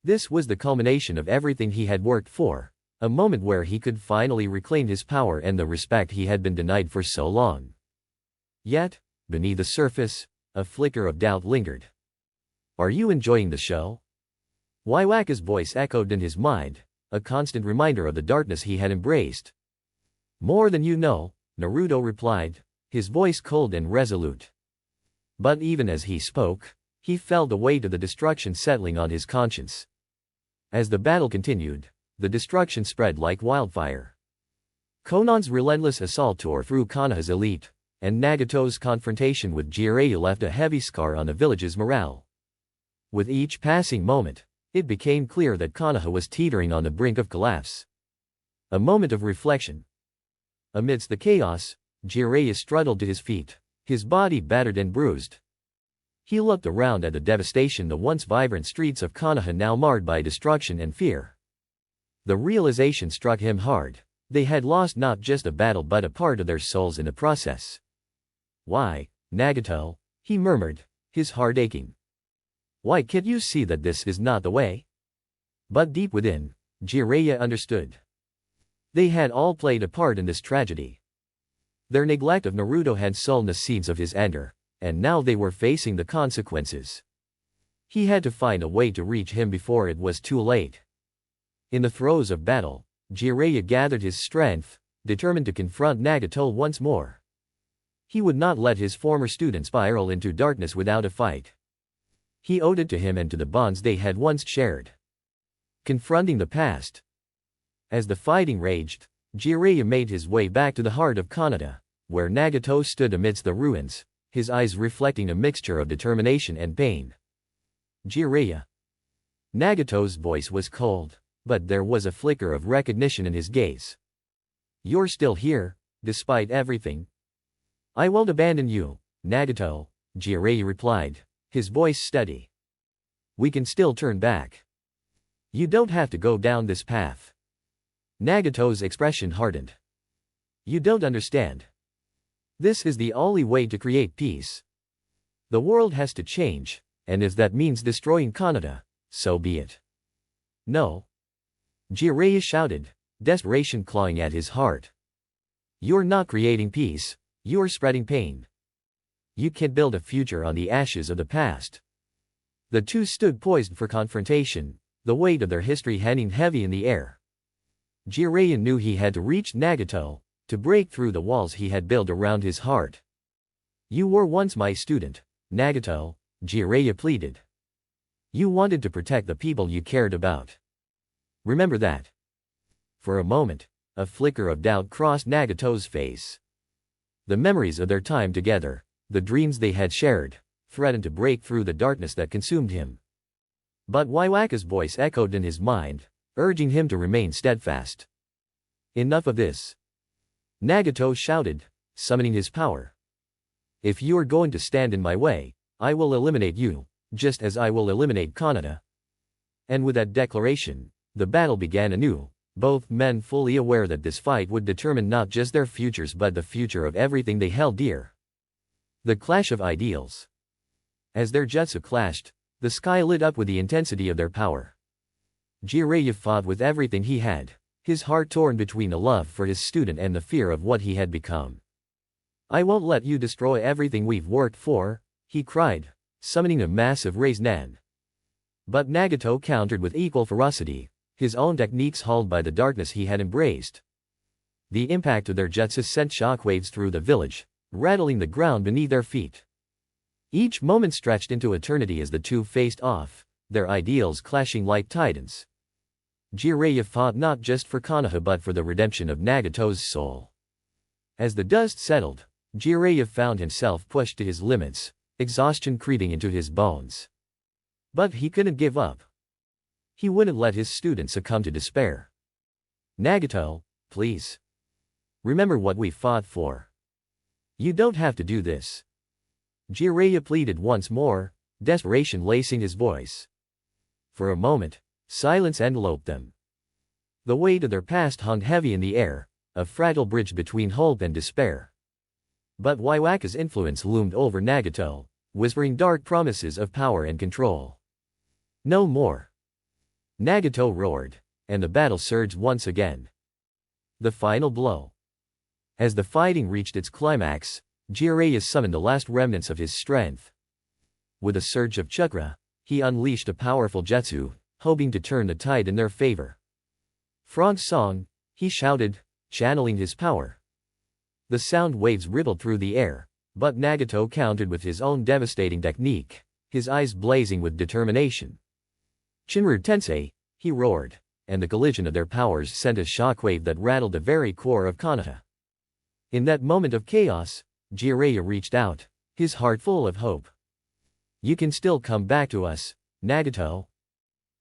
This was the culmination of everything he had worked for, a moment where he could finally reclaim his power and the respect he had been denied for so long. Yet, beneath the surface, a flicker of doubt lingered. "Are you enjoying the show?" Yhwach's voice echoed in his mind, a constant reminder of the darkness he had embraced. "More than you know," Naruto replied, his voice cold and resolute. But even as he spoke, he felt the weight of the destruction settling on his conscience. As the battle continued, the destruction spread like wildfire. Conan's relentless assault tore through Konoha's elite, and Nagato's confrontation with Jiraiya left a heavy scar on the village's morale. With each passing moment, it became clear that Konoha was teetering on the brink of collapse. A moment of reflection. Amidst the chaos, Jiraiya struggled to his feet, his body battered and bruised. He looked around at the devastation, the once vibrant streets of Konoha now marred by destruction and fear. The realization struck him hard. They had lost not just a battle but a part of their souls in the process. "Why, Nagato?" he murmured, his heart aching. "Why can't you see that this is not the way?" But deep within, Jiraiya understood. They had all played a part in this tragedy. Their neglect of Naruto had sown the seeds of his anger, and now they were facing the consequences. He had to find a way to reach him before it was too late. In the throes of battle, Jiraiya gathered his strength, determined to confront Nagato once more. He would not let his former student spiral into darkness without a fight. He owed it to him and to the bonds they had once shared. Confronting the past. As the fighting raged, Jiraiya made his way back to the heart of Konoha, where Nagato stood amidst the ruins, his eyes reflecting a mixture of determination and pain. "Jiraiya." Nagato's voice was cold, but there was a flicker of recognition in his gaze. "You're still here, despite everything?" "I won't abandon you, Nagato," Jiraiya replied, his voice steady. "We can still turn back. You don't have to go down this path." Nagato's expression hardened. "You don't understand. This is the only way to create peace. The world has to change, and if that means destroying Konoha, so be it." "No." Jiraiya shouted, desperation clawing at his heart. "You're not creating peace, you're spreading pain. You can't build a future on the ashes of the past." The two stood poised for confrontation, the weight of their history hanging heavy in the air. Jiraiya knew he had to reach Nagato, to break through the walls he had built around his heart. "You were once my student, Nagato," Jiraiya pleaded. "You wanted to protect the people you cared about. Remember that." For a moment, a flicker of doubt crossed Nagato's face. The memories of their time together, the dreams they had shared, threatened to break through the darkness that consumed him. But Yhwach's voice echoed in his mind, urging him to remain steadfast. "Enough of this." Nagato shouted, summoning his power. "If you are going to stand in my way, I will eliminate you, just as I will eliminate Konoha." And with that declaration, the battle began anew, both men fully aware that this fight would determine not just their futures but the future of everything they held dear. The clash of ideals. As their jutsu clashed, the sky lit up with the intensity of their power. Jiraiya fought with everything he had, his heart torn between a love for his student and the fear of what he had become. "I won't let you destroy everything we've worked for," he cried, summoning a massive raised hand. But Nagato countered with equal ferocity, his own techniques hauled by the darkness he had embraced. The impact of their jutsu sent shockwaves through the village, rattling the ground beneath their feet. Each moment stretched into eternity as the two faced off, their ideals clashing like titans. Jiraiya fought not just for Konoha but for the redemption of Nagato's soul. As the dust settled, Jiraiya found himself pushed to his limits, exhaustion creeping into his bones. But he couldn't give up. He wouldn't let his student succumb to despair. "Nagato, please. Remember what we fought for. You don't have to do this." Jiraiya pleaded once more, desperation lacing his voice. For a moment, silence enveloped them. The weight of their past hung heavy in the air, a fragile bridge between hope and despair. But Yhwach's influence loomed over Nagato, whispering dark promises of power and control. "No more." Nagato roared, and the battle surged once again. The final blow. As the fighting reached its climax, Jiraiya summoned the last remnants of his strength. With a surge of chakra, he unleashed a powerful jutsu, hoping to turn the tide in their favor. "Frog Song," he shouted, channeling his power. The sound waves rippled through the air, but Nagato countered with his own devastating technique, his eyes blazing with determination. "Shinru Tensei," he roared, and the collision of their powers sent a shockwave that rattled the very core of Konoha. In that moment of chaos, Jiraiya reached out, his heart full of hope. "You can still come back to us, Nagato."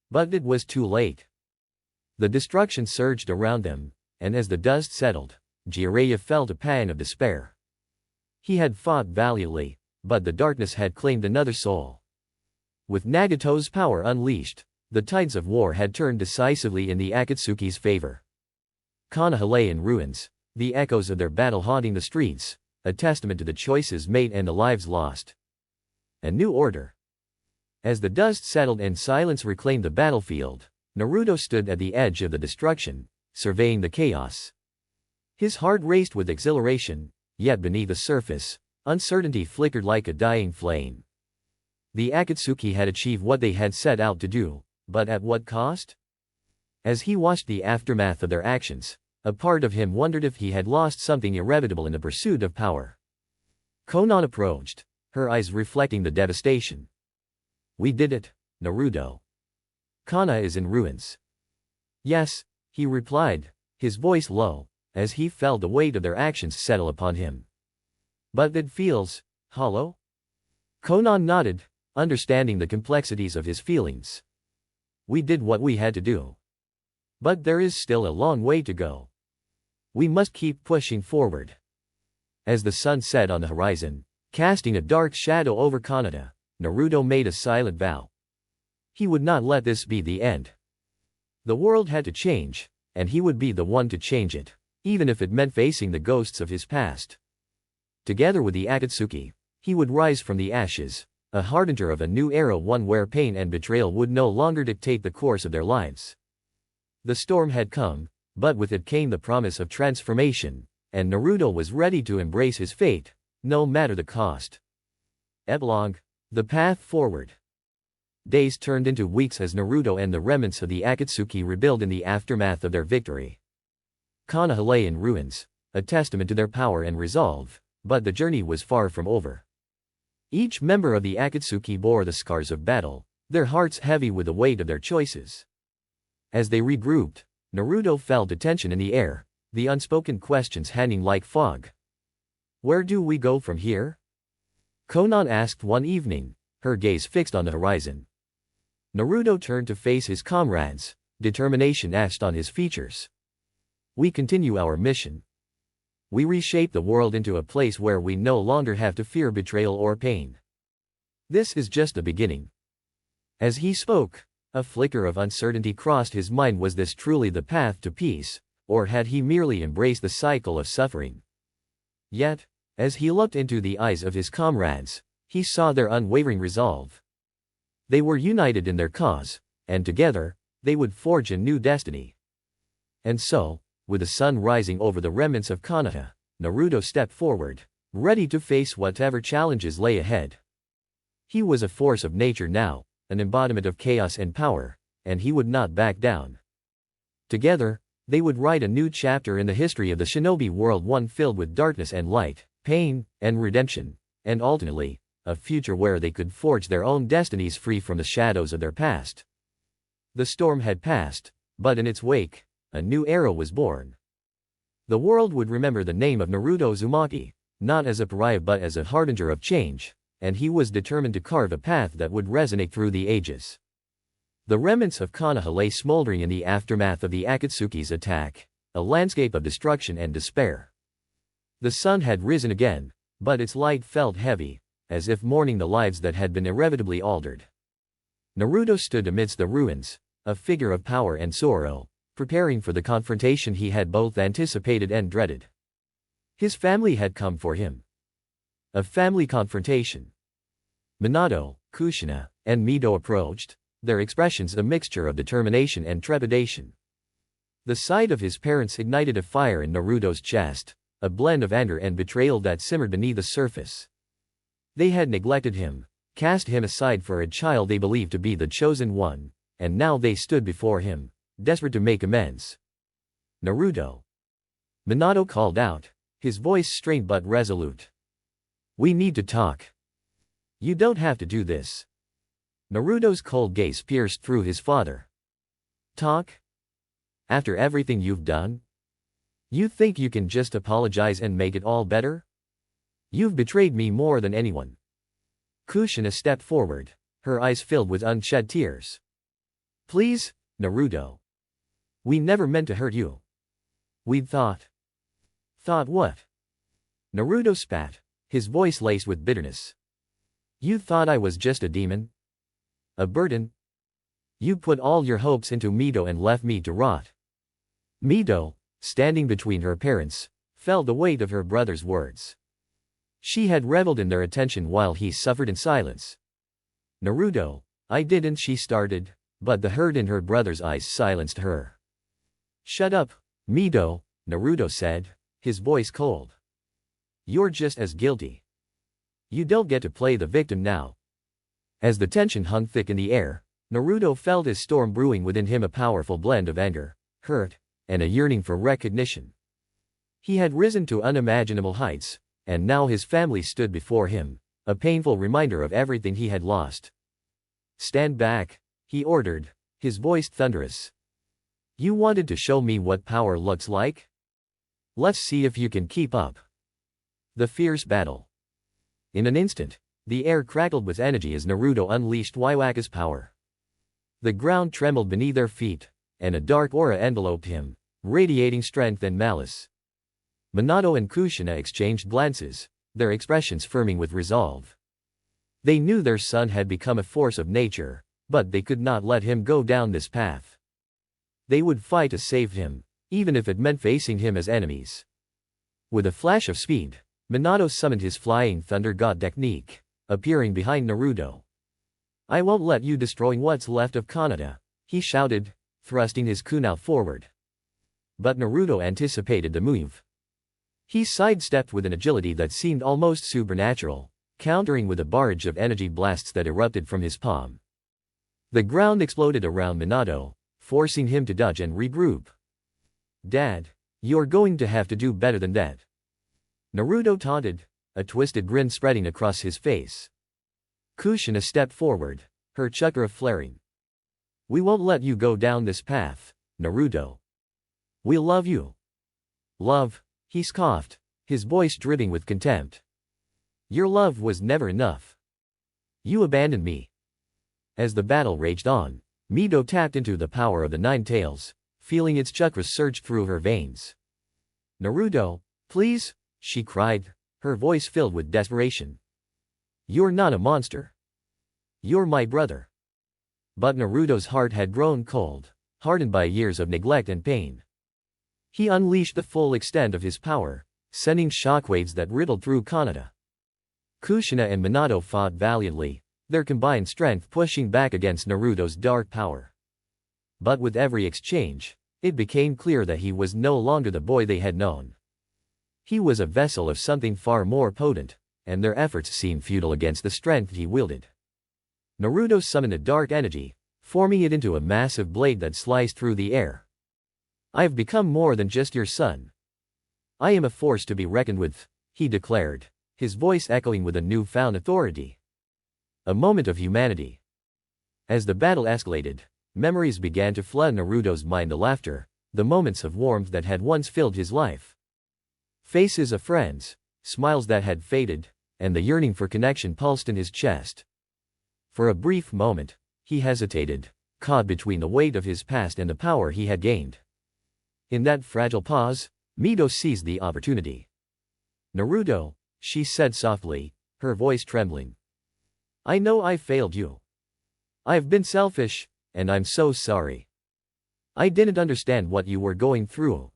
But it was too late. The destruction surged around them, and as the dust settled, Jiraiya felt a pang of despair. He had fought valiantly, but the darkness had claimed another soul. With Nagato's power unleashed, the tides of war had turned decisively in the Akatsuki's favor. Konoha lay in ruins, the echoes of their battle haunting the streets, a testament to the choices made and the lives lost. A new order. As the dust settled and silence reclaimed the battlefield, Naruto stood at the edge of the destruction, surveying the chaos. His heart raced with exhilaration, yet beneath the surface, uncertainty flickered like a dying flame. The Akatsuki had achieved what they had set out to do, but at what cost? As he watched the aftermath of their actions, a part of him wondered if he had lost something irrevocable in the pursuit of power. Conan approached, her eyes reflecting the devastation. "We did it, Naruto. Konoha is in ruins." "Yes," he replied, his voice low, as he felt the weight of their actions settle upon him. "But it feels hollow?" Conan nodded, understanding the complexities of his feelings. "We did what we had to do. But there is still a long way to go. We must keep pushing forward." As the sun set on the horizon, casting a dark shadow over Konoha, Naruto made a silent vow. He would not let this be the end. The world had to change, and he would be the one to change it, even if it meant facing the ghosts of his past. Together with the Akatsuki, he would rise from the ashes, a harbinger of a new era, one where pain and betrayal would no longer dictate the course of their lives. The storm had come, but with it came the promise of transformation, and Naruto was ready to embrace his fate, no matter the cost. Epilogue. The path forward. Days turned into weeks as Naruto and the remnants of the Akatsuki rebuilt in the aftermath of their victory. Konoha lay in ruins, a testament to their power and resolve, but the journey was far from over. Each member of the Akatsuki bore the scars of battle, their hearts heavy with the weight of their choices. As they regrouped, Naruto felt a tension in the air, the unspoken questions hanging like fog. "Where do we go from here?" Conan asked one evening, her gaze fixed on the horizon. Naruto turned to face his comrades, determination etched on his features. "We continue our mission. We reshape the world into a place where we no longer have to fear betrayal or pain. This is just the beginning." As he spoke, A flicker of uncertainty crossed his mind. Was this truly the path to peace, or had he merely embraced the cycle of suffering? Yet, as he looked into the eyes of his comrades, he saw their unwavering resolve. They were united in their cause, and together, they would forge a new destiny. And so, with the sun rising over the remnants of Konoha, Naruto stepped forward, ready to face whatever challenges lay ahead. He was a force of nature now, an embodiment of chaos and power, and he would not back down. Together, they would write a new chapter in the history of the shinobi world, one filled with darkness and light, pain and redemption, and ultimately, a future where they could forge their own destinies free from the shadows of their past. The storm had passed, but in its wake, a new era was born. The world would remember the name of Naruto Uzumaki, not as a pariah but as a harbinger of change, and he was determined to carve a path that would resonate through the ages. The remnants of Konoha lay smoldering in the aftermath of the Akatsuki's attack, a landscape of destruction and despair. The sun had risen again, but its light felt heavy, as if mourning the lives that had been irrevocably altered. Naruto stood amidst the ruins, a figure of power and sorrow, preparing for the confrontation he had both anticipated and dreaded. His family had come for him. A family confrontation. Minato, Kushina, and Mito approached, their expressions a mixture of determination and trepidation. The sight of his parents ignited a fire in Naruto's chest, a blend of anger and betrayal that simmered beneath the surface. They had neglected him, cast him aside for a child they believed to be the chosen one, and now they stood before him, desperate to make amends. Naruto. Minato called out, his voice strained but resolute. We need to talk. You don't have to do this. Naruto's cold gaze pierced through his father. Talk? After everything you've done? You think you can just apologize and make it all better? You've betrayed me more than anyone. Kushina stepped forward, her eyes filled with unshed tears. Please, Naruto. We never meant to hurt you. We'd thought. Thought what? Naruto spat, his voice laced with bitterness. You thought I was just a demon? A burden? You put all your hopes into Mito and left me to rot. Mito, standing between her parents, felt the weight of her brother's words. She had reveled in their attention while he suffered in silence. Naruto, I didn't, she started, but the hurt in her brother's eyes silenced her. Shut up, Mito, Naruto said, his voice cold. You're just as guilty. You don't get to play the victim now. As the tension hung thick in the air, Naruto felt a storm brewing within him, a powerful blend of anger, hurt, and a yearning for recognition. He had risen to unimaginable heights, and now his family stood before him, a painful reminder of everything he had lost. Stand back, he ordered, his voice thunderous. You wanted to show me what power looks like? Let's see if you can keep up. The fierce battle. In an instant, the air crackled with energy as Naruto unleashed Yhwach's power. The ground trembled beneath their feet, and a dark aura enveloped him, radiating strength and malice. Minato and Kushina exchanged glances, their expressions firming with resolve. They knew their son had become a force of nature, but they could not let him go down this path. They would fight to save him, even if it meant facing him as enemies. With a flash of speed, Minato summoned his flying thunder god technique, appearing behind Naruto. I won't let you destroy what's left of Konoha, he shouted, thrusting his kunai forward. But Naruto anticipated the move. He sidestepped with an agility that seemed almost supernatural, countering with a barrage of energy blasts that erupted from his palm. The ground exploded around Minato, forcing him to dodge and regroup. Dad, you're going to have to do better than that. Naruto taunted, a twisted grin spreading across his face. Kushina stepped forward, her chakra flaring. We won't let you go down this path, Naruto. We'll love you. Love, he scoffed, his voice dripping with contempt. Your love was never enough. You abandoned me. As the battle raged on, Mito tapped into the power of the Nine Tails, feeling its chakras surge through her veins. Naruto, please, she cried, her voice filled with desperation. You're not a monster. You're my brother. But Naruto's heart had grown cold, hardened by years of neglect and pain. He unleashed the full extent of his power, sending shockwaves that riddled through Kanata. Kushina and Minato fought valiantly, their combined strength pushing back against Naruto's dark power. But with every exchange, it became clear that he was no longer the boy they had known. He was a vessel of something far more potent, and their efforts seemed futile against the strength he wielded. Naruto summoned a dark energy, forming it into a massive blade that sliced through the air. "I have become more than just your son. I am a force to be reckoned with," he declared, his voice echoing with a newfound authority. A moment of humanity. As the battle escalated, memories began to flood Naruto's mind: the laughter, the moments of warmth that had once filled his life. Faces of friends, smiles that had faded, and the yearning for connection pulsed in his chest. For a brief moment, he hesitated, caught between the weight of his past and the power he had gained. In that fragile pause, Mito seized the opportunity. "Naruto," she said softly, her voice trembling. "I know I failed you. I've been selfish, and I'm so sorry. I didn't understand what you were going through."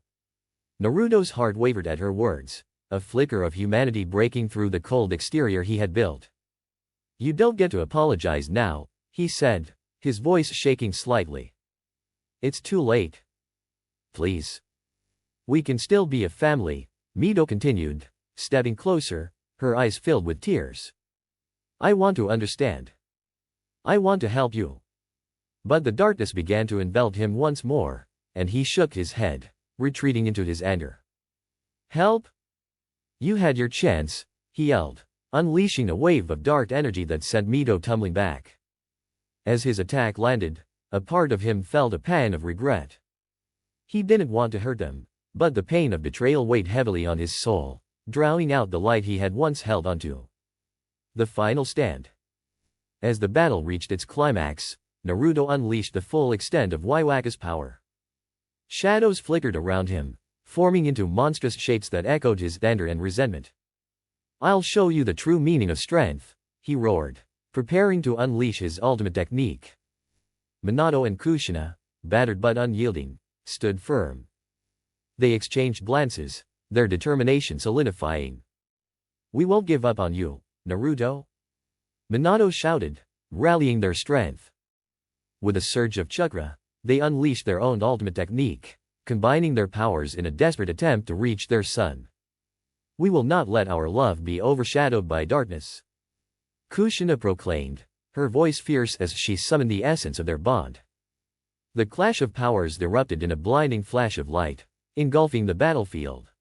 Naruto's heart wavered at her words, a flicker of humanity breaking through the cold exterior he had built. "You don't get to apologize now," he said, his voice shaking slightly. "It's too late. Please. We can still be a family," Mito continued, stepping closer, her eyes filled with tears. "I want to understand. I want to help you." But the darkness began to envelop him once more, and he shook his head, retreating into his anger. "Help? You had your chance," he yelled, unleashing a wave of dark energy that sent Mito tumbling back. As his attack landed, a part of him felt a pang of regret. He didn't want to hurt them, but the pain of betrayal weighed heavily on his soul, drowning out the light he had once held onto. The final stand. As the battle reached its climax, Naruto unleashed the full extent of Yhwach's power. Shadows flickered around him, forming into monstrous shapes that echoed his anger and resentment. "I'll show you the true meaning of strength," he roared, preparing to unleash his ultimate technique. Minato and Kushina, battered but unyielding, stood firm. They exchanged glances, their determination solidifying. "We won't give up on you, Naruto," Minato shouted, rallying their strength. With a surge of chakra, they unleashed their own ultimate technique, combining their powers in a desperate attempt to reach their son. "We will not let our love be overshadowed by darkness," Kushina proclaimed, her voice fierce as she summoned the essence of their bond. The clash of powers erupted in a blinding flash of light, engulfing the battlefield.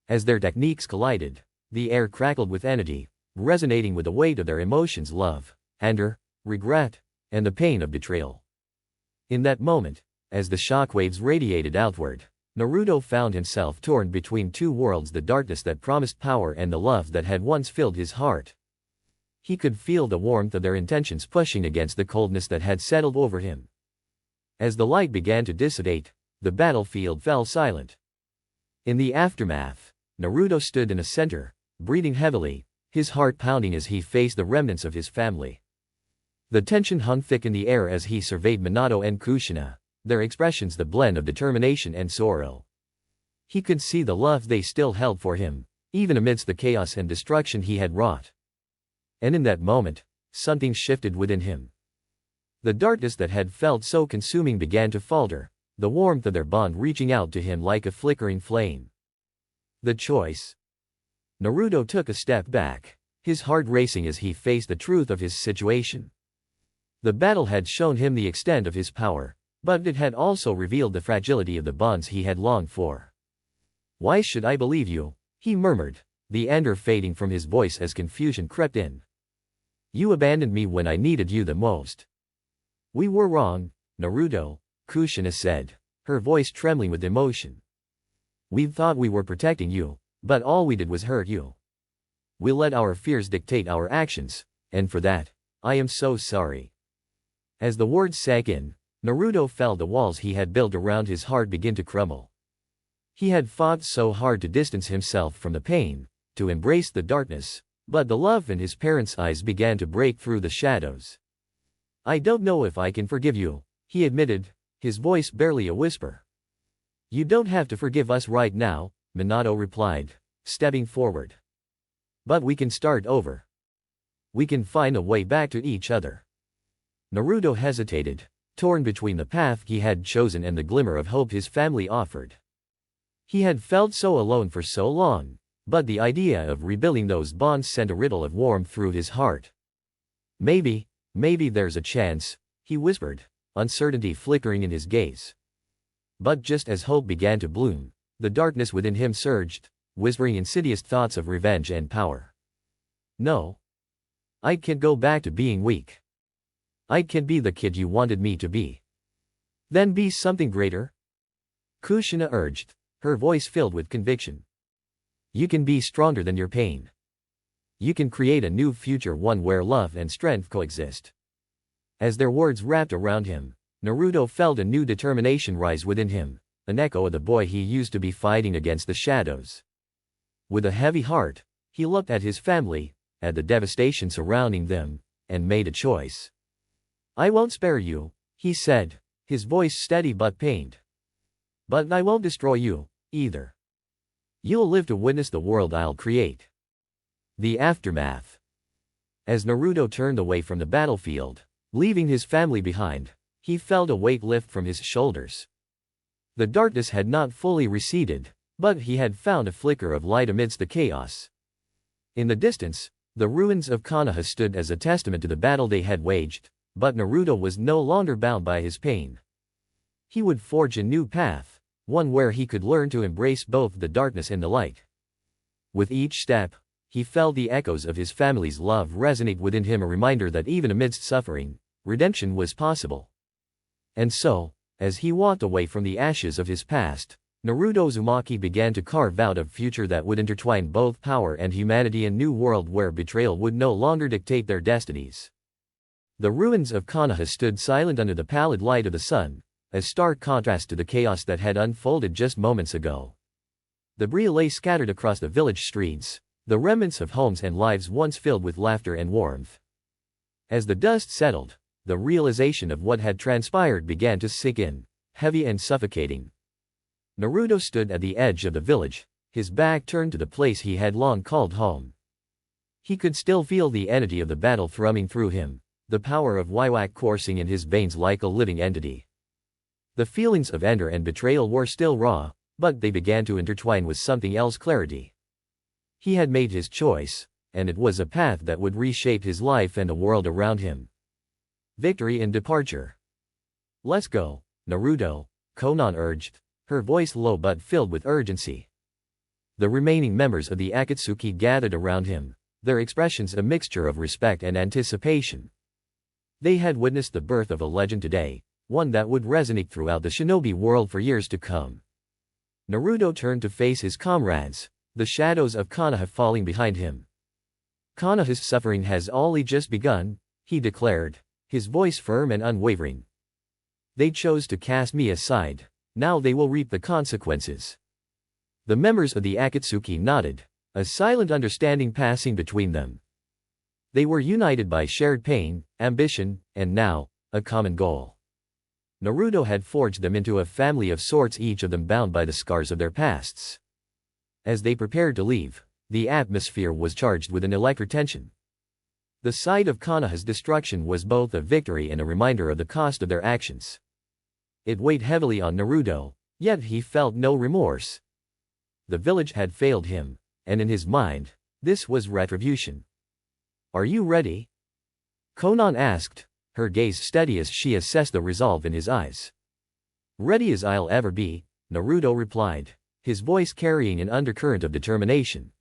As their techniques collided, the air crackled with energy, resonating with the weight of their emotions: love, anger, regret, and the pain of betrayal. In that moment, as the shockwaves radiated outward, Naruto found himself torn between two worlds: the darkness that promised power and the love that had once filled his heart. He could feel the warmth of their intentions pushing against the coldness that had settled over him. As the light began to dissipate, the battlefield fell silent. In the aftermath, Naruto stood in the center, breathing heavily, his heart pounding as he faced the remnants of his family. The tension hung thick in the air as he surveyed Minato and Kushina, their expressions the blend of determination and sorrow. He could see the love they still held for him, even amidst the chaos and destruction he had wrought. And in that moment, something shifted within him. The darkness that had felt so consuming began to falter, the warmth of their bond reaching out to him like a flickering flame. The choice. Naruto took a step back, his heart racing as he faced the truth of his situation. The battle had shown him the extent of his power, but it had also revealed the fragility of the bonds he had longed for. "Why should I believe you?" he murmured, the anger fading from his voice as confusion crept in. "You abandoned me when I needed you the most." "We were wrong, Naruto," Kushina said, her voice trembling with emotion. "We thought we were protecting you, but all we did was hurt you. We let our fears dictate our actions, and for that, I am so sorry." As the words sank in, Naruto felt the walls he had built around his heart begin to crumble. He had fought so hard to distance himself from the pain, to embrace the darkness, but the love in his parents' eyes began to break through the shadows. I don't know if I can forgive you, he admitted, his voice barely a whisper. You don't have to forgive us right now, Minato replied, stepping forward. But we can start over. We can find a way back to each other. Naruto hesitated, torn between the path he had chosen and the glimmer of hope his family offered. He had felt so alone for so long, but the idea of rebuilding those bonds sent a riddle of warmth through his heart. Maybe there's a chance, he whispered, uncertainty flickering in his gaze. But just as hope began to bloom, the darkness within him surged, whispering insidious thoughts of revenge and power. No. I can't go back to being weak. I can't be the kid you wanted me to be. Then be something greater? Kushina urged, her voice filled with conviction. You can be stronger than your pain. You can create a new future, one where love and strength coexist. As their words wrapped around him, Naruto felt a new determination rise within him, an echo of the boy he used to be fighting against the shadows. With a heavy heart, he looked at his family, at the devastation surrounding them, and made a choice. I won't spare you, he said, his voice steady but pained. But I won't destroy you, either. You'll live to witness the world I'll create. The aftermath. As Naruto turned away from the battlefield, leaving his family behind, he felt a weight lift from his shoulders. The darkness had not fully receded, but he had found a flicker of light amidst the chaos. In the distance, the ruins of Konoha stood as a testament to the battle they had waged, but Naruto was no longer bound by his pain. He would forge a new path, one where he could learn to embrace both the darkness and the light. With each step, he felt the echoes of his family's love resonate within him, a reminder that even amidst suffering, redemption was possible. And so, as he walked away from the ashes of his past, Naruto Uzumaki began to carve out a future that would intertwine both power and humanity, a new world where betrayal would no longer dictate their destinies. The ruins of Konoha stood silent under the pallid light of the sun, a stark contrast to the chaos that had unfolded just moments ago. Debris lay scattered across the village streets, the remnants of homes and lives once filled with laughter and warmth. As the dust settled, the realization of what had transpired began to sink in, heavy and suffocating. Naruto stood at the edge of the village, his back turned to the place he had long called home. He could still feel the energy of the battle thrumming through him, the power of Yhwach coursing in his veins like a living entity. The feelings of anger and betrayal were still raw, but they began to intertwine with something else: clarity. He had made his choice, and it was a path that would reshape his life and the world around him. Victory and departure. Let's go, Naruto, Conan urged, her voice low but filled with urgency. The remaining members of the Akatsuki gathered around him, their expressions a mixture of respect and anticipation. They had witnessed the birth of a legend today, one that would resonate throughout the shinobi world for years to come. Naruto turned to face his comrades, the shadows of Konoha falling behind him. Konoha's suffering has only just begun, he declared, his voice firm and unwavering. They chose to cast me aside, now they will reap the consequences. The members of the Akatsuki nodded, a silent understanding passing between them. They were united by shared pain, ambition, and now, a common goal. Naruto had forged them into a family of sorts, each of them bound by the scars of their pasts. As they prepared to leave, the atmosphere was charged with an electric tension. The sight of Konoha's destruction was both a victory and a reminder of the cost of their actions. It weighed heavily on Naruto, yet he felt no remorse. The village had failed him, and in his mind, this was retribution. Are you ready? Conan asked, her gaze steady as she assessed the resolve in his eyes. Ready as I'll ever be, Naruto replied, his voice carrying an undercurrent of determination.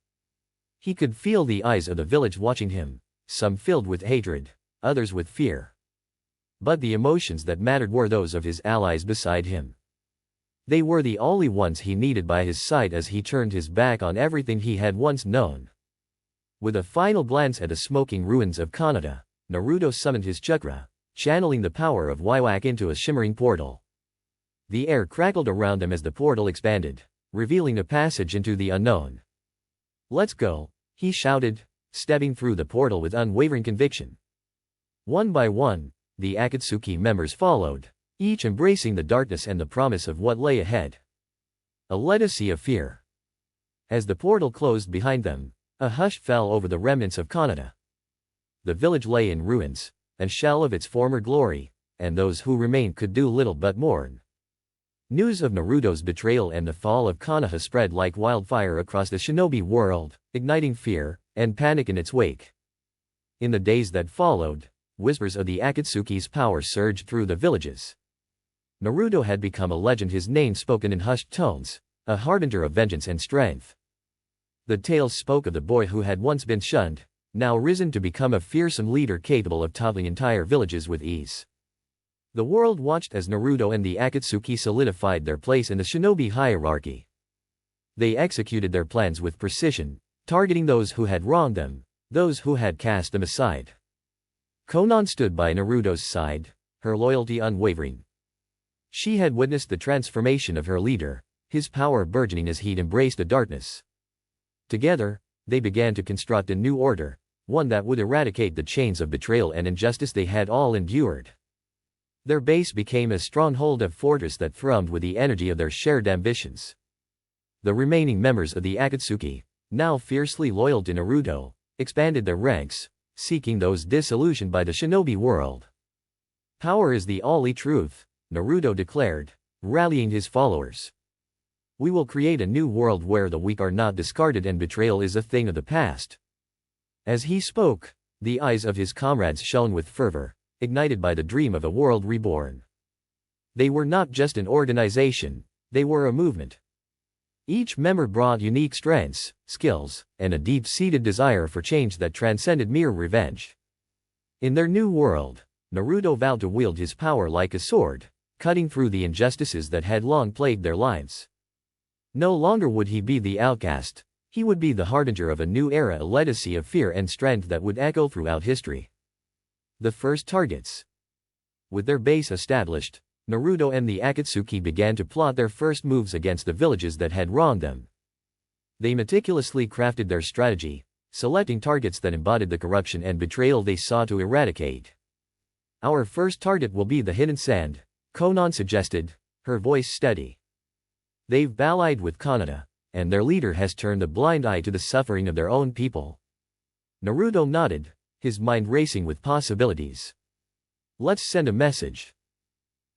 He could feel the eyes of the village watching him, some filled with hatred, others with fear. But the emotions that mattered were those of his allies beside him. They were the only ones he needed by his side as he turned his back on everything he had once known. With a final glance at the smoking ruins of Konoha, Naruto summoned his chakra, channeling the power of Yhwach into a shimmering portal. The air crackled around them as the portal expanded, revealing a passage into the unknown. Let's go, he shouted, stepping through the portal with unwavering conviction. One by one, The Akatsuki members followed, each embracing the darkness and the promise of what lay ahead. A legacy of fear. As the portal closed behind them, a hush fell over the remnants of Kanata. The village lay in ruins, a shell of its former glory, and those who remained could do little but mourn. News of Naruto's betrayal and the fall of Konoha spread like wildfire across the shinobi world, igniting fear and panic in its wake. In the days that followed, whispers of the Akatsuki's power surged through the villages. Naruto had become a legend, his name spoken in hushed tones, a harbinger of vengeance and strength. The tales spoke of the boy who had once been shunned, now risen to become a fearsome leader capable of toppling entire villages with ease. The world watched as Naruto and the Akatsuki solidified their place in the shinobi hierarchy. They executed their plans with precision, targeting those who had wronged them, those who had cast them aside. Conan stood by Naruto's side, her loyalty unwavering. She had witnessed the transformation of her leader, his power burgeoning as he'd embraced the darkness. Together, they began to construct a new order, one that would eradicate the chains of betrayal and injustice they had all endured. Their base became a stronghold, a fortress that thrummed with the energy of their shared ambitions. The remaining members of the Akatsuki, now fiercely loyal to Naruto, expanded their ranks, seeking those disillusioned by the shinobi world. Power is the only truth, Naruto declared, rallying his followers. We will create a new world where the weak are not discarded and betrayal is a thing of the past. As he spoke, the eyes of his comrades shone with fervor, ignited by the dream of a world reborn. They were not just an organization, they were a movement. Each member brought unique strengths, skills, and a deep-seated desire for change that transcended mere revenge. In their new world, Naruto vowed to wield his power like a sword, cutting through the injustices that had long plagued their lives. No longer would he be the outcast, he would be the harbinger of a new era, a legacy of fear and strength that would echo throughout history. The first targets. With their base established, Naruto and the Akatsuki began to plot their first moves against the villages that had wronged them. They meticulously crafted their strategy, selecting targets that embodied the corruption and betrayal they sought to eradicate. Our first target will be the hidden sand, Conan suggested, her voice steady. They've allied with Kanata, and their leader has turned a blind eye to the suffering of their own people. Naruto nodded, his mind racing with possibilities. Let's send a message.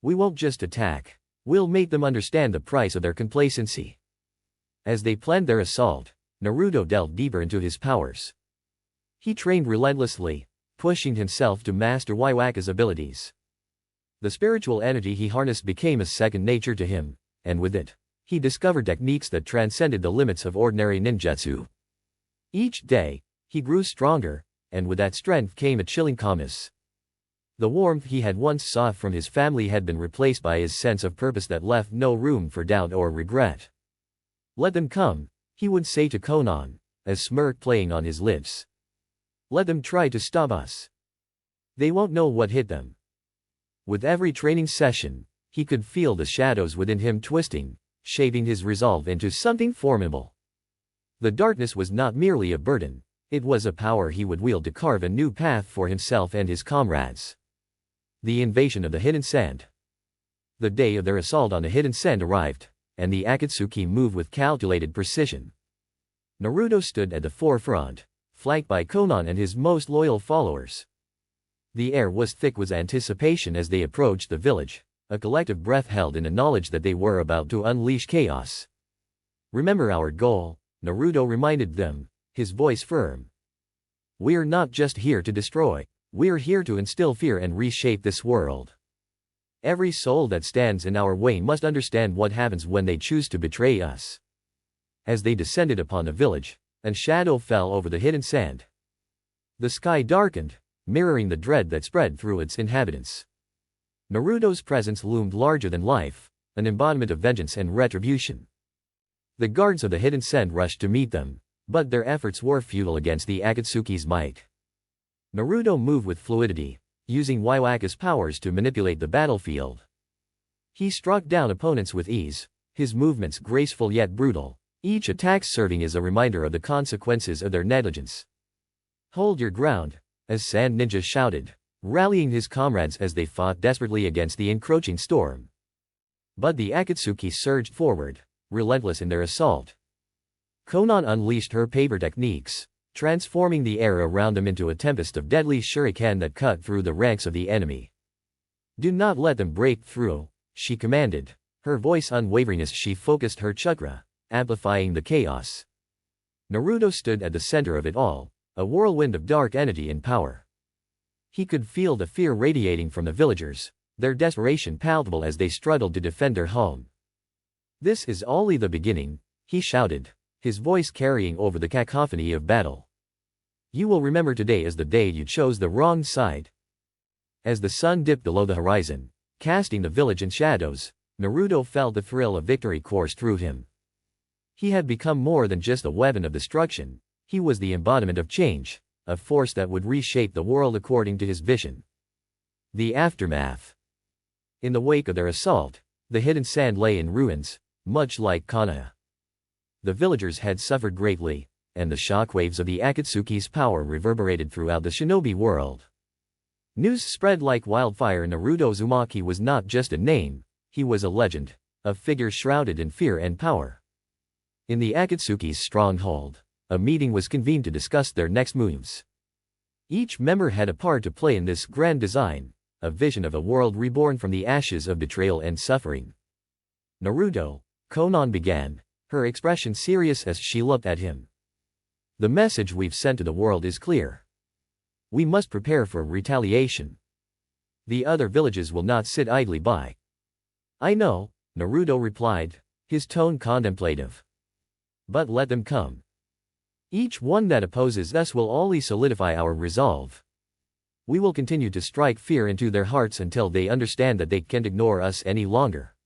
We won't just attack, we'll make them understand the price of their complacency. As they planned their assault, Naruto delved deeper into his powers. He trained relentlessly, pushing himself to master Yhwach's abilities. The spiritual energy he harnessed became a second nature to him, and with it, he discovered techniques that transcended the limits of ordinary ninjutsu. Each day, he grew stronger, and with that strength came a chilling calmness. The warmth he had once sought from his family had been replaced by his sense of purpose that left no room for doubt or regret. Let them come, he would say to Conan, a smirk playing on his lips. Let them try to stop us. They won't know what hit them. With every training session, he could feel the shadows within him twisting, shaping his resolve into something formidable. The darkness was not merely a burden, it was a power he would wield to carve a new path for himself and his comrades. The invasion of the hidden sand. The day of their assault on the hidden sand arrived, and the Akatsuki moved with calculated precision. Naruto stood at the forefront, flanked by Conan and his most loyal followers. The air was thick with anticipation as they approached the village, a collective breath held in the knowledge that they were about to unleash chaos. Remember our goal, Naruto reminded them, his voice firm. We're not just here to destroy, we're here to instill fear and reshape this world. Every soul that stands in our way must understand what happens when they choose to betray us. As they descended upon the village, a shadow fell over the hidden sand. The sky darkened, mirroring the dread that spread through its inhabitants. Naruto's presence loomed larger than life, an embodiment of vengeance and retribution. The guards of the hidden sand rushed to meet them, but their efforts were futile against the Akatsuki's might. Naruto moved with fluidity, using Yhwach's powers to manipulate the battlefield. He struck down opponents with ease, his movements graceful yet brutal, each attack serving as a reminder of the consequences of their negligence. Hold your ground, a sand ninja shouted, rallying his comrades as they fought desperately against the encroaching storm. But the Akatsuki surged forward, relentless in their assault. Conan unleashed her paper techniques, transforming the air around them into a tempest of deadly shuriken that cut through the ranks of the enemy. "Do not let them break through," she commanded, her voice unwavering as she focused her chakra, amplifying the chaos. Naruto stood at the center of it all, a whirlwind of dark energy and power. He could feel the fear radiating from the villagers, their desperation palpable as they struggled to defend their home. "This is only the beginning," he shouted, his voice carrying over the cacophony of battle. "You will remember today as the day you chose the wrong side." As the sun dipped below the horizon, casting the village in shadows, Naruto felt the thrill of victory course through him. He had become more than just a weapon of destruction. He was the embodiment of change, a force that would reshape the world according to his vision. The aftermath. In the wake of their assault, the hidden sand lay in ruins, much like Konoha. The villagers had suffered greatly, and the shockwaves of the Akatsuki's power reverberated throughout the shinobi world. News spread like wildfire. Naruto Uzumaki was not just a name, he was a legend, a figure shrouded in fear and power. In the Akatsuki's stronghold, a meeting was convened to discuss their next moves. Each member had a part to play in this grand design, a vision of a world reborn from the ashes of betrayal and suffering. "Naruto," Conan began, her expression serious as she looked at him. "The message we've sent to the world is clear. We must prepare for retaliation. The other villages will not sit idly by." "I know," Naruto replied, his tone contemplative. "But let them come. Each one that opposes us will only solidify our resolve. We will continue to strike fear into their hearts until they understand that they can't ignore us any longer."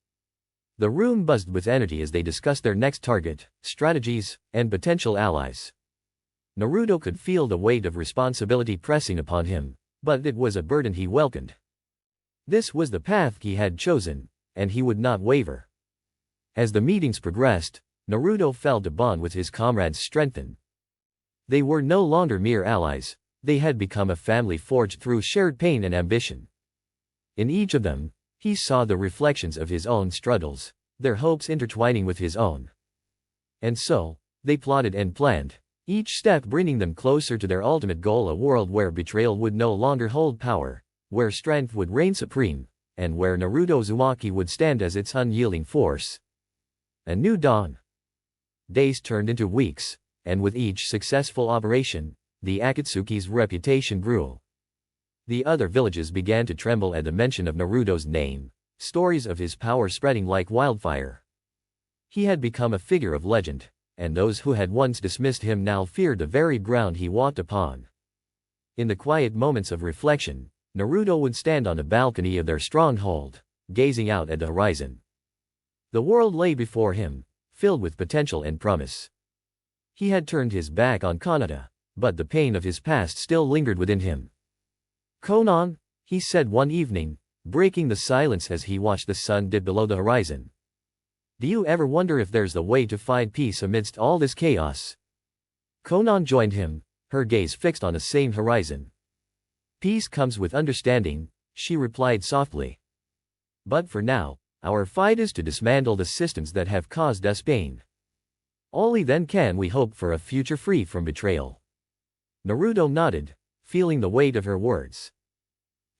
The room buzzed with energy as they discussed their next target, strategies, and potential allies. Naruto could feel the weight of responsibility pressing upon him, but it was a burden he welcomed. This was the path he had chosen, and he would not waver. As the meetings progressed, Naruto felt a bond with his comrades strengthen. They were no longer mere allies, they had become a family forged through shared pain and ambition. In each of them, he saw the reflections of his own struggles, their hopes intertwining with his own. And so, they plotted and planned, each step bringing them closer to their ultimate goal, a world where betrayal would no longer hold power, where strength would reign supreme, and where Naruto Uzumaki would stand as its unyielding force. A new dawn. Days turned into weeks, and with each successful operation, the Akatsuki's reputation grew. The other villages began to tremble at the mention of Naruto's name, stories of his power spreading like wildfire. He had become a figure of legend, and those who had once dismissed him now feared the very ground he walked upon. In the quiet moments of reflection, Naruto would stand on the balcony of their stronghold, gazing out at the horizon. The world lay before him, filled with potential and promise. He had turned his back on Konoha, but the pain of his past still lingered within him. "Conan," he said one evening, breaking the silence as he watched the sun dip below the horizon. "Do you ever wonder if there's the way to find peace amidst all this chaos?" Conan joined him, her gaze fixed on the same horizon. "Peace comes with understanding," she replied softly. "But for now, our fight is to dismantle the systems that have caused us pain. Only then can we hope for a future free from betrayal." Naruto nodded, feeling the weight of her words.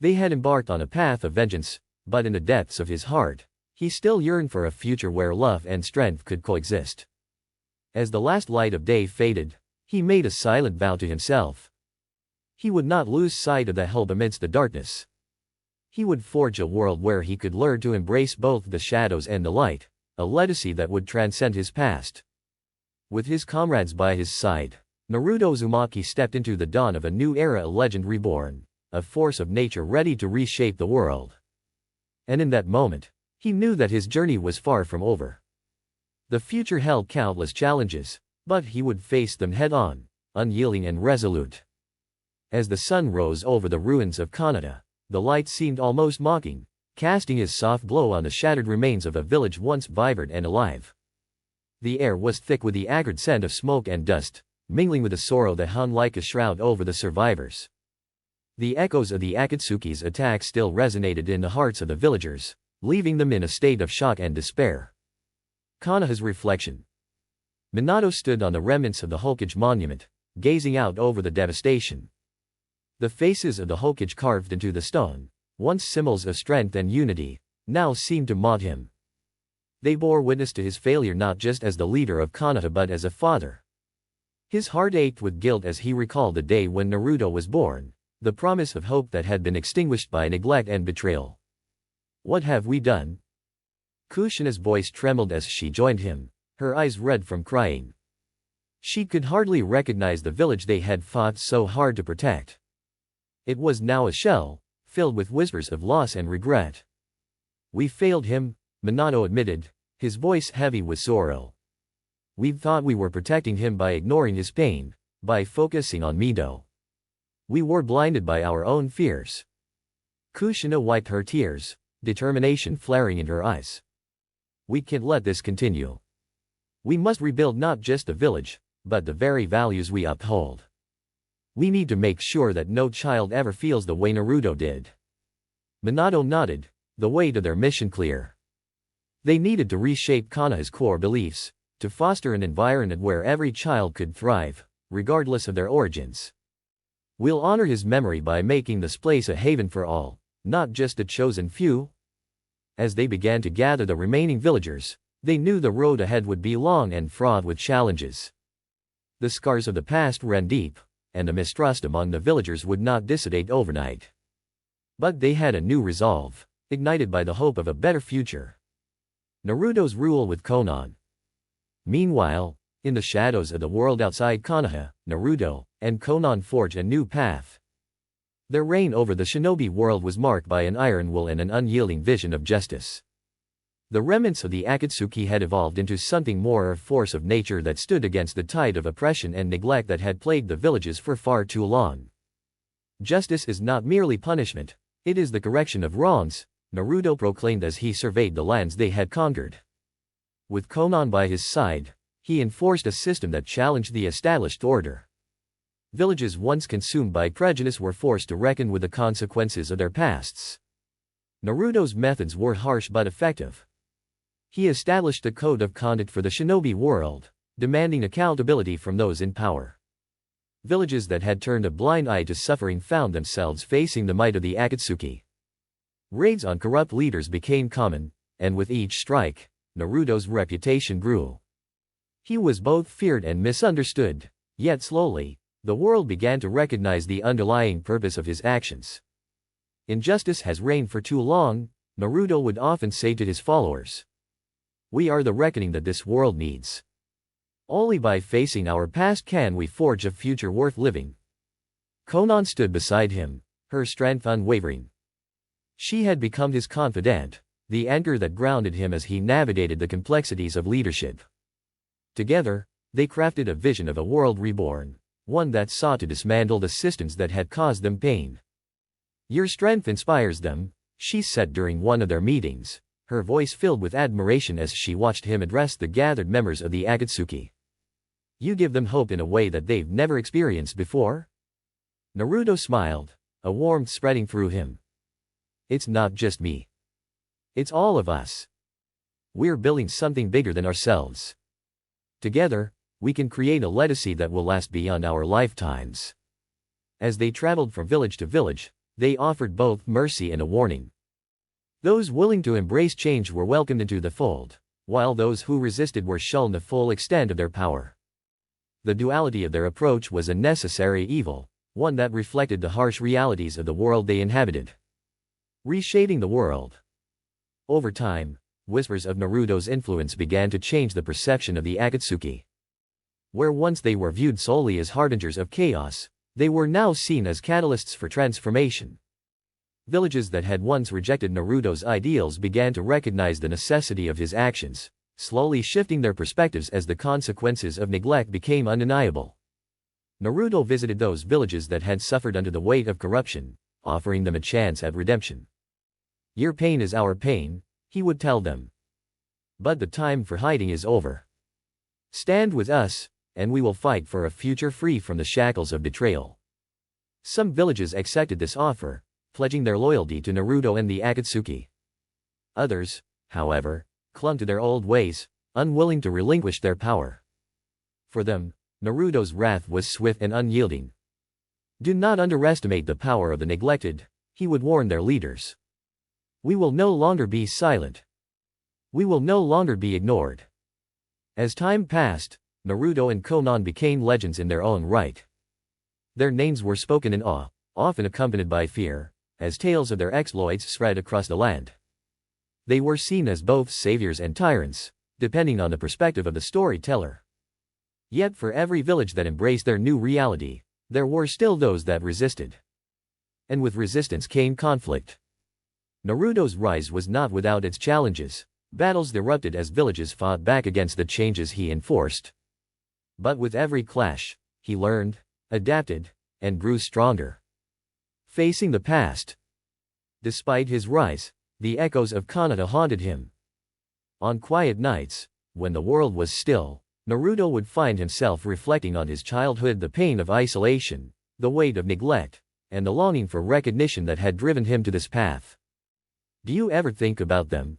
They had embarked on a path of vengeance, but in the depths of his heart, he still yearned for a future where love and strength could coexist. As the last light of day faded, he made a silent vow to himself. He would not lose sight of the hope amidst the darkness. He would forge a world where he could learn to embrace both the shadows and the light, a legacy that would transcend his past. With his comrades by his side, Naruto Uzumaki stepped into the dawn of a new era, a legend reborn, a force of nature ready to reshape the world. And in that moment, he knew that his journey was far from over. The future held countless challenges, but he would face them head-on, unyielding and resolute. As the sun rose over the ruins of Konoha, the light seemed almost mocking, casting his soft glow on the shattered remains of a village once vibrant and alive. The air was thick with the acrid scent of smoke and dust, mingling with the sorrow that hung like a shroud over the survivors. The echoes of the Akatsuki's attack still resonated in the hearts of the villagers, leaving them in a state of shock and despair. Konoha's reflection. Minato stood on the remnants of the Hokage monument, gazing out over the devastation. The faces of the Hokage carved into the stone, once symbols of strength and unity, now seemed to mock him. They bore witness to his failure not just as the leader of Konoha but as a father. His heart ached with guilt as he recalled the day when Naruto was born, the promise of hope that had been extinguished by neglect and betrayal. What have we done? Kushina's voice trembled as she joined him, her eyes red from crying. She could hardly recognize the village they had fought so hard to protect. It was now a shell, filled with whispers of loss and regret. We failed him, Minato admitted, his voice heavy with sorrow. We thought we were protecting him by ignoring his pain, by focusing on Mito. We were blinded by our own fears. Kushina wiped her tears, determination flaring in her eyes. We can't let this continue. We must rebuild not just the village, but the very values we uphold. We need to make sure that no child ever feels the way Naruto did. Minato nodded, the weight of their mission clear. They needed to reshape Konoha's core beliefs, to foster an environment where every child could thrive, regardless of their origins. We'll honor his memory by making this place a haven for all, not just a chosen few. As they began to gather the remaining villagers, they knew the road ahead would be long and fraught with challenges. The scars of the past ran deep, and the mistrust among the villagers would not dissipate overnight. But they had a new resolve, ignited by the hope of a better future. Naruto's rule with Conan. Meanwhile, in the shadows of the world outside Konoha, Naruto and Conan forged a new path. Their reign over the shinobi world was marked by an iron will and an unyielding vision of justice. The remnants of the Akatsuki had evolved into something more, a force of nature that stood against the tide of oppression and neglect that had plagued the villages for far too long. Justice is not merely punishment, it is the correction of wrongs, Naruto proclaimed as he surveyed the lands they had conquered. With Conan by his side, he enforced a system that challenged the established order. Villages once consumed by prejudice were forced to reckon with the consequences of their pasts. Naruto's methods were harsh but effective. He established a code of conduct for the shinobi world, demanding accountability from those in power. Villages that had turned a blind eye to suffering found themselves facing the might of the Akatsuki. Raids on corrupt leaders became common, and with each strike, Naruto's reputation grew. He was both feared and misunderstood, yet slowly, the world began to recognize the underlying purpose of his actions. Injustice has reigned for too long, Naruto would often say to his followers. We are the reckoning that this world needs. Only by facing our past can we forge a future worth living. Conan stood beside him, her strength unwavering. She had become his confidant, the anchor that grounded him as he navigated the complexities of leadership. Together, they crafted a vision of a world reborn, one that sought to dismantle the systems that had caused them pain. Your strength inspires them, she said during one of their meetings, her voice filled with admiration as she watched him address the gathered members of the Akatsuki. You give them hope in a way that they've never experienced before? Naruto smiled, a warmth spreading through him. It's not just me. It's all of us. We're building something bigger than ourselves. Together, we can create a legacy that will last beyond our lifetimes. As they traveled from village to village, they offered both mercy and a warning. Those willing to embrace change were welcomed into the fold, while those who resisted were shown the full extent of their power. The duality of their approach was a necessary evil, one that reflected the harsh realities of the world they inhabited. Reshaping the world. Over time, whispers of Naruto's influence began to change the perception of the Akatsuki. Where once they were viewed solely as harbingers of chaos, they were now seen as catalysts for transformation. Villages that had once rejected Naruto's ideals began to recognize the necessity of his actions, slowly shifting their perspectives as the consequences of neglect became undeniable. Naruto visited those villages that had suffered under the weight of corruption, offering them a chance at redemption. Your pain is our pain, he would tell them. But the time for hiding is over. Stand with us, and we will fight for a future free from the shackles of betrayal. Some villages accepted this offer, pledging their loyalty to Naruto and the Akatsuki. Others, however, clung to their old ways, unwilling to relinquish their power. For them, Naruto's wrath was swift and unyielding. "Do not underestimate the power of the neglected," he would warn their leaders. "We will no longer be silent. We will no longer be ignored." As time passed, Naruto and Conan became legends in their own right. Their names were spoken in awe, often accompanied by fear, as tales of their exploits spread across the land. They were seen as both saviors and tyrants, depending on the perspective of the storyteller. Yet for every village that embraced their new reality, there were still those that resisted. And with resistance came conflict. Naruto's rise was not without its challenges. Battles erupted as villages fought back against the changes he enforced. But with every clash, he learned, adapted, and grew stronger. Facing the past. Despite his rise, the echoes of Kanata haunted him. On quiet nights, when the world was still, Naruto would find himself reflecting on his childhood, the pain of isolation, the weight of neglect, and the longing for recognition that had driven him to this path. "Do you ever think about them?"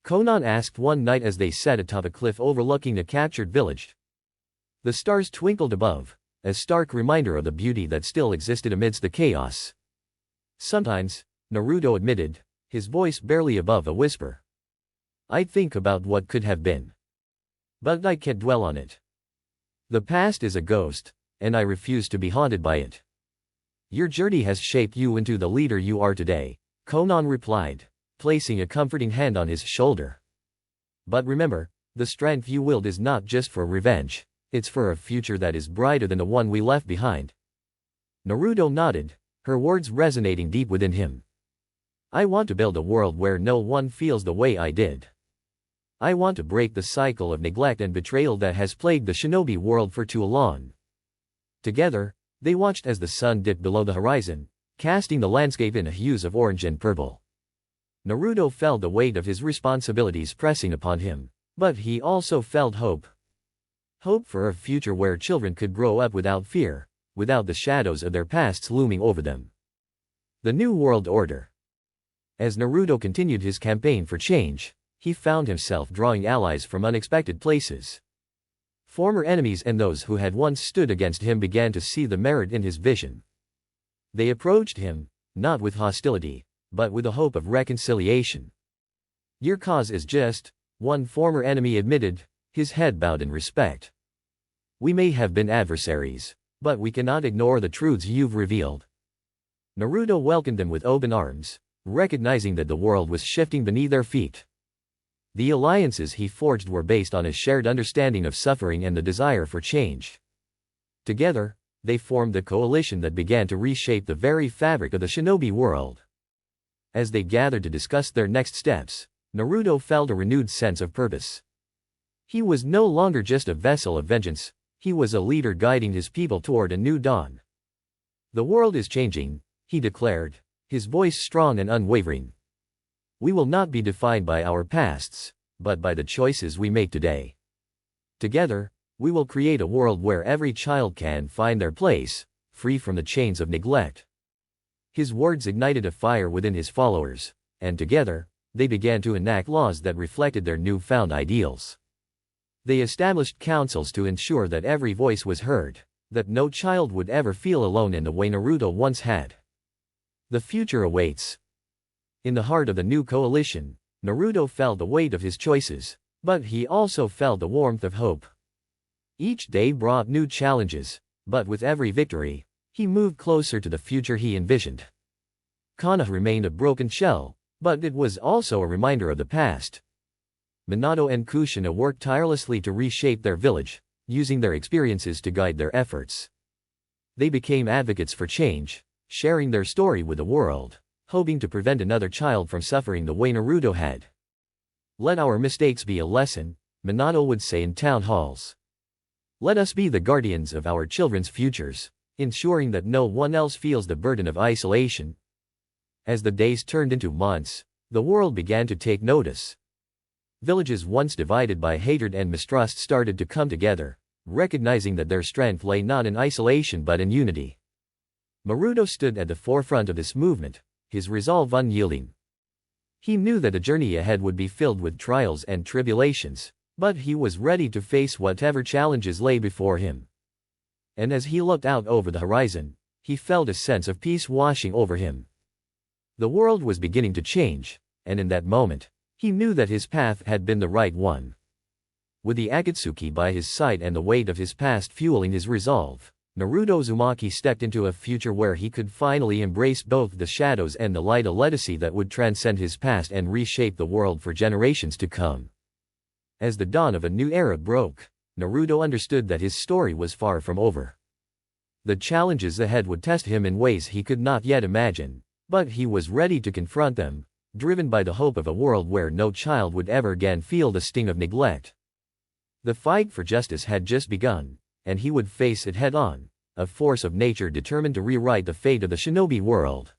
Conan asked one night as they sat atop a cliff overlooking a captured village. The stars twinkled above, a stark reminder of the beauty that still existed amidst the chaos. "Sometimes," Naruto admitted, his voice barely above a whisper. "I think about what could have been. But I can't dwell on it. The past is a ghost, and I refuse to be haunted by it." "Your journey has shaped you into the leader you are today," Conan replied, placing a comforting hand on his shoulder. "But remember, the strength you wield is not just for revenge, it's for a future that is brighter than the one we left behind." Naruto nodded, her words resonating deep within him. "I want to build a world where no one feels the way I did. I want to break the cycle of neglect and betrayal that has plagued the shinobi world for too long." Together, they watched as the sun dipped below the horizon, casting the landscape in hues of orange and purple. Naruto felt the weight of his responsibilities pressing upon him, but he also felt hope. Hope for a future where children could grow up without fear, without the shadows of their pasts looming over them. The New World Order. As Naruto continued his campaign for change, he found himself drawing allies from unexpected places. Former enemies and those who had once stood against him began to see the merit in his vision. They approached him, not with hostility, but with the hope of reconciliation. "Your cause is just," one former enemy admitted, his head bowed in respect. "We may have been adversaries, but we cannot ignore the truths you've revealed." Naruto welcomed them with open arms, recognizing that the world was shifting beneath their feet. The alliances he forged were based on a shared understanding of suffering and the desire for change. Together, they formed a coalition that began to reshape the very fabric of the shinobi world. As they gathered to discuss their next steps, Naruto felt a renewed sense of purpose. He was no longer just a vessel of vengeance, he was a leader guiding his people toward a new dawn. "The world is changing," he declared, his voice strong and unwavering. "We will not be defined by our pasts, but by the choices we make today. Together, we will create a world where every child can find their place, free from the chains of neglect." His words ignited a fire within his followers, and together, they began to enact laws that reflected their newfound ideals. They established councils to ensure that every voice was heard, that no child would ever feel alone in the way Naruto once had. The future awaits. In the heart of the new coalition, Naruto felt the weight of his choices, but he also felt the warmth of hope. Each day brought new challenges, but with every victory, he moved closer to the future he envisioned. Kana remained a broken shell, but it was also a reminder of the past. Minato and Kushina worked tirelessly to reshape their village, using their experiences to guide their efforts. They became advocates for change, sharing their story with the world, hoping to prevent another child from suffering the way Naruto had. "Let our mistakes be a lesson," Minato would say in town halls. "Let us be the guardians of our children's futures, ensuring that no one else feels the burden of isolation." As the days turned into months, the world began to take notice. Villages once divided by hatred and mistrust started to come together, recognizing that their strength lay not in isolation but in unity. Naruto stood at the forefront of this movement, his resolve unyielding. He knew that the journey ahead would be filled with trials and tribulations, but he was ready to face whatever challenges lay before him. And as he looked out over the horizon, he felt a sense of peace washing over him. The world was beginning to change, and in that moment, he knew that his path had been the right one. With the Akatsuki by his side and the weight of his past fueling his resolve, Naruto Uzumaki stepped into a future where he could finally embrace both the shadows and the light, a legacy that would transcend his past and reshape the world for generations to come. As the dawn of a new era broke, Naruto understood that his story was far from over. The challenges ahead would test him in ways he could not yet imagine, but he was ready to confront them, driven by the hope of a world where no child would ever again feel the sting of neglect. The fight for justice had just begun, and he would face it head-on, a force of nature determined to rewrite the fate of the shinobi world.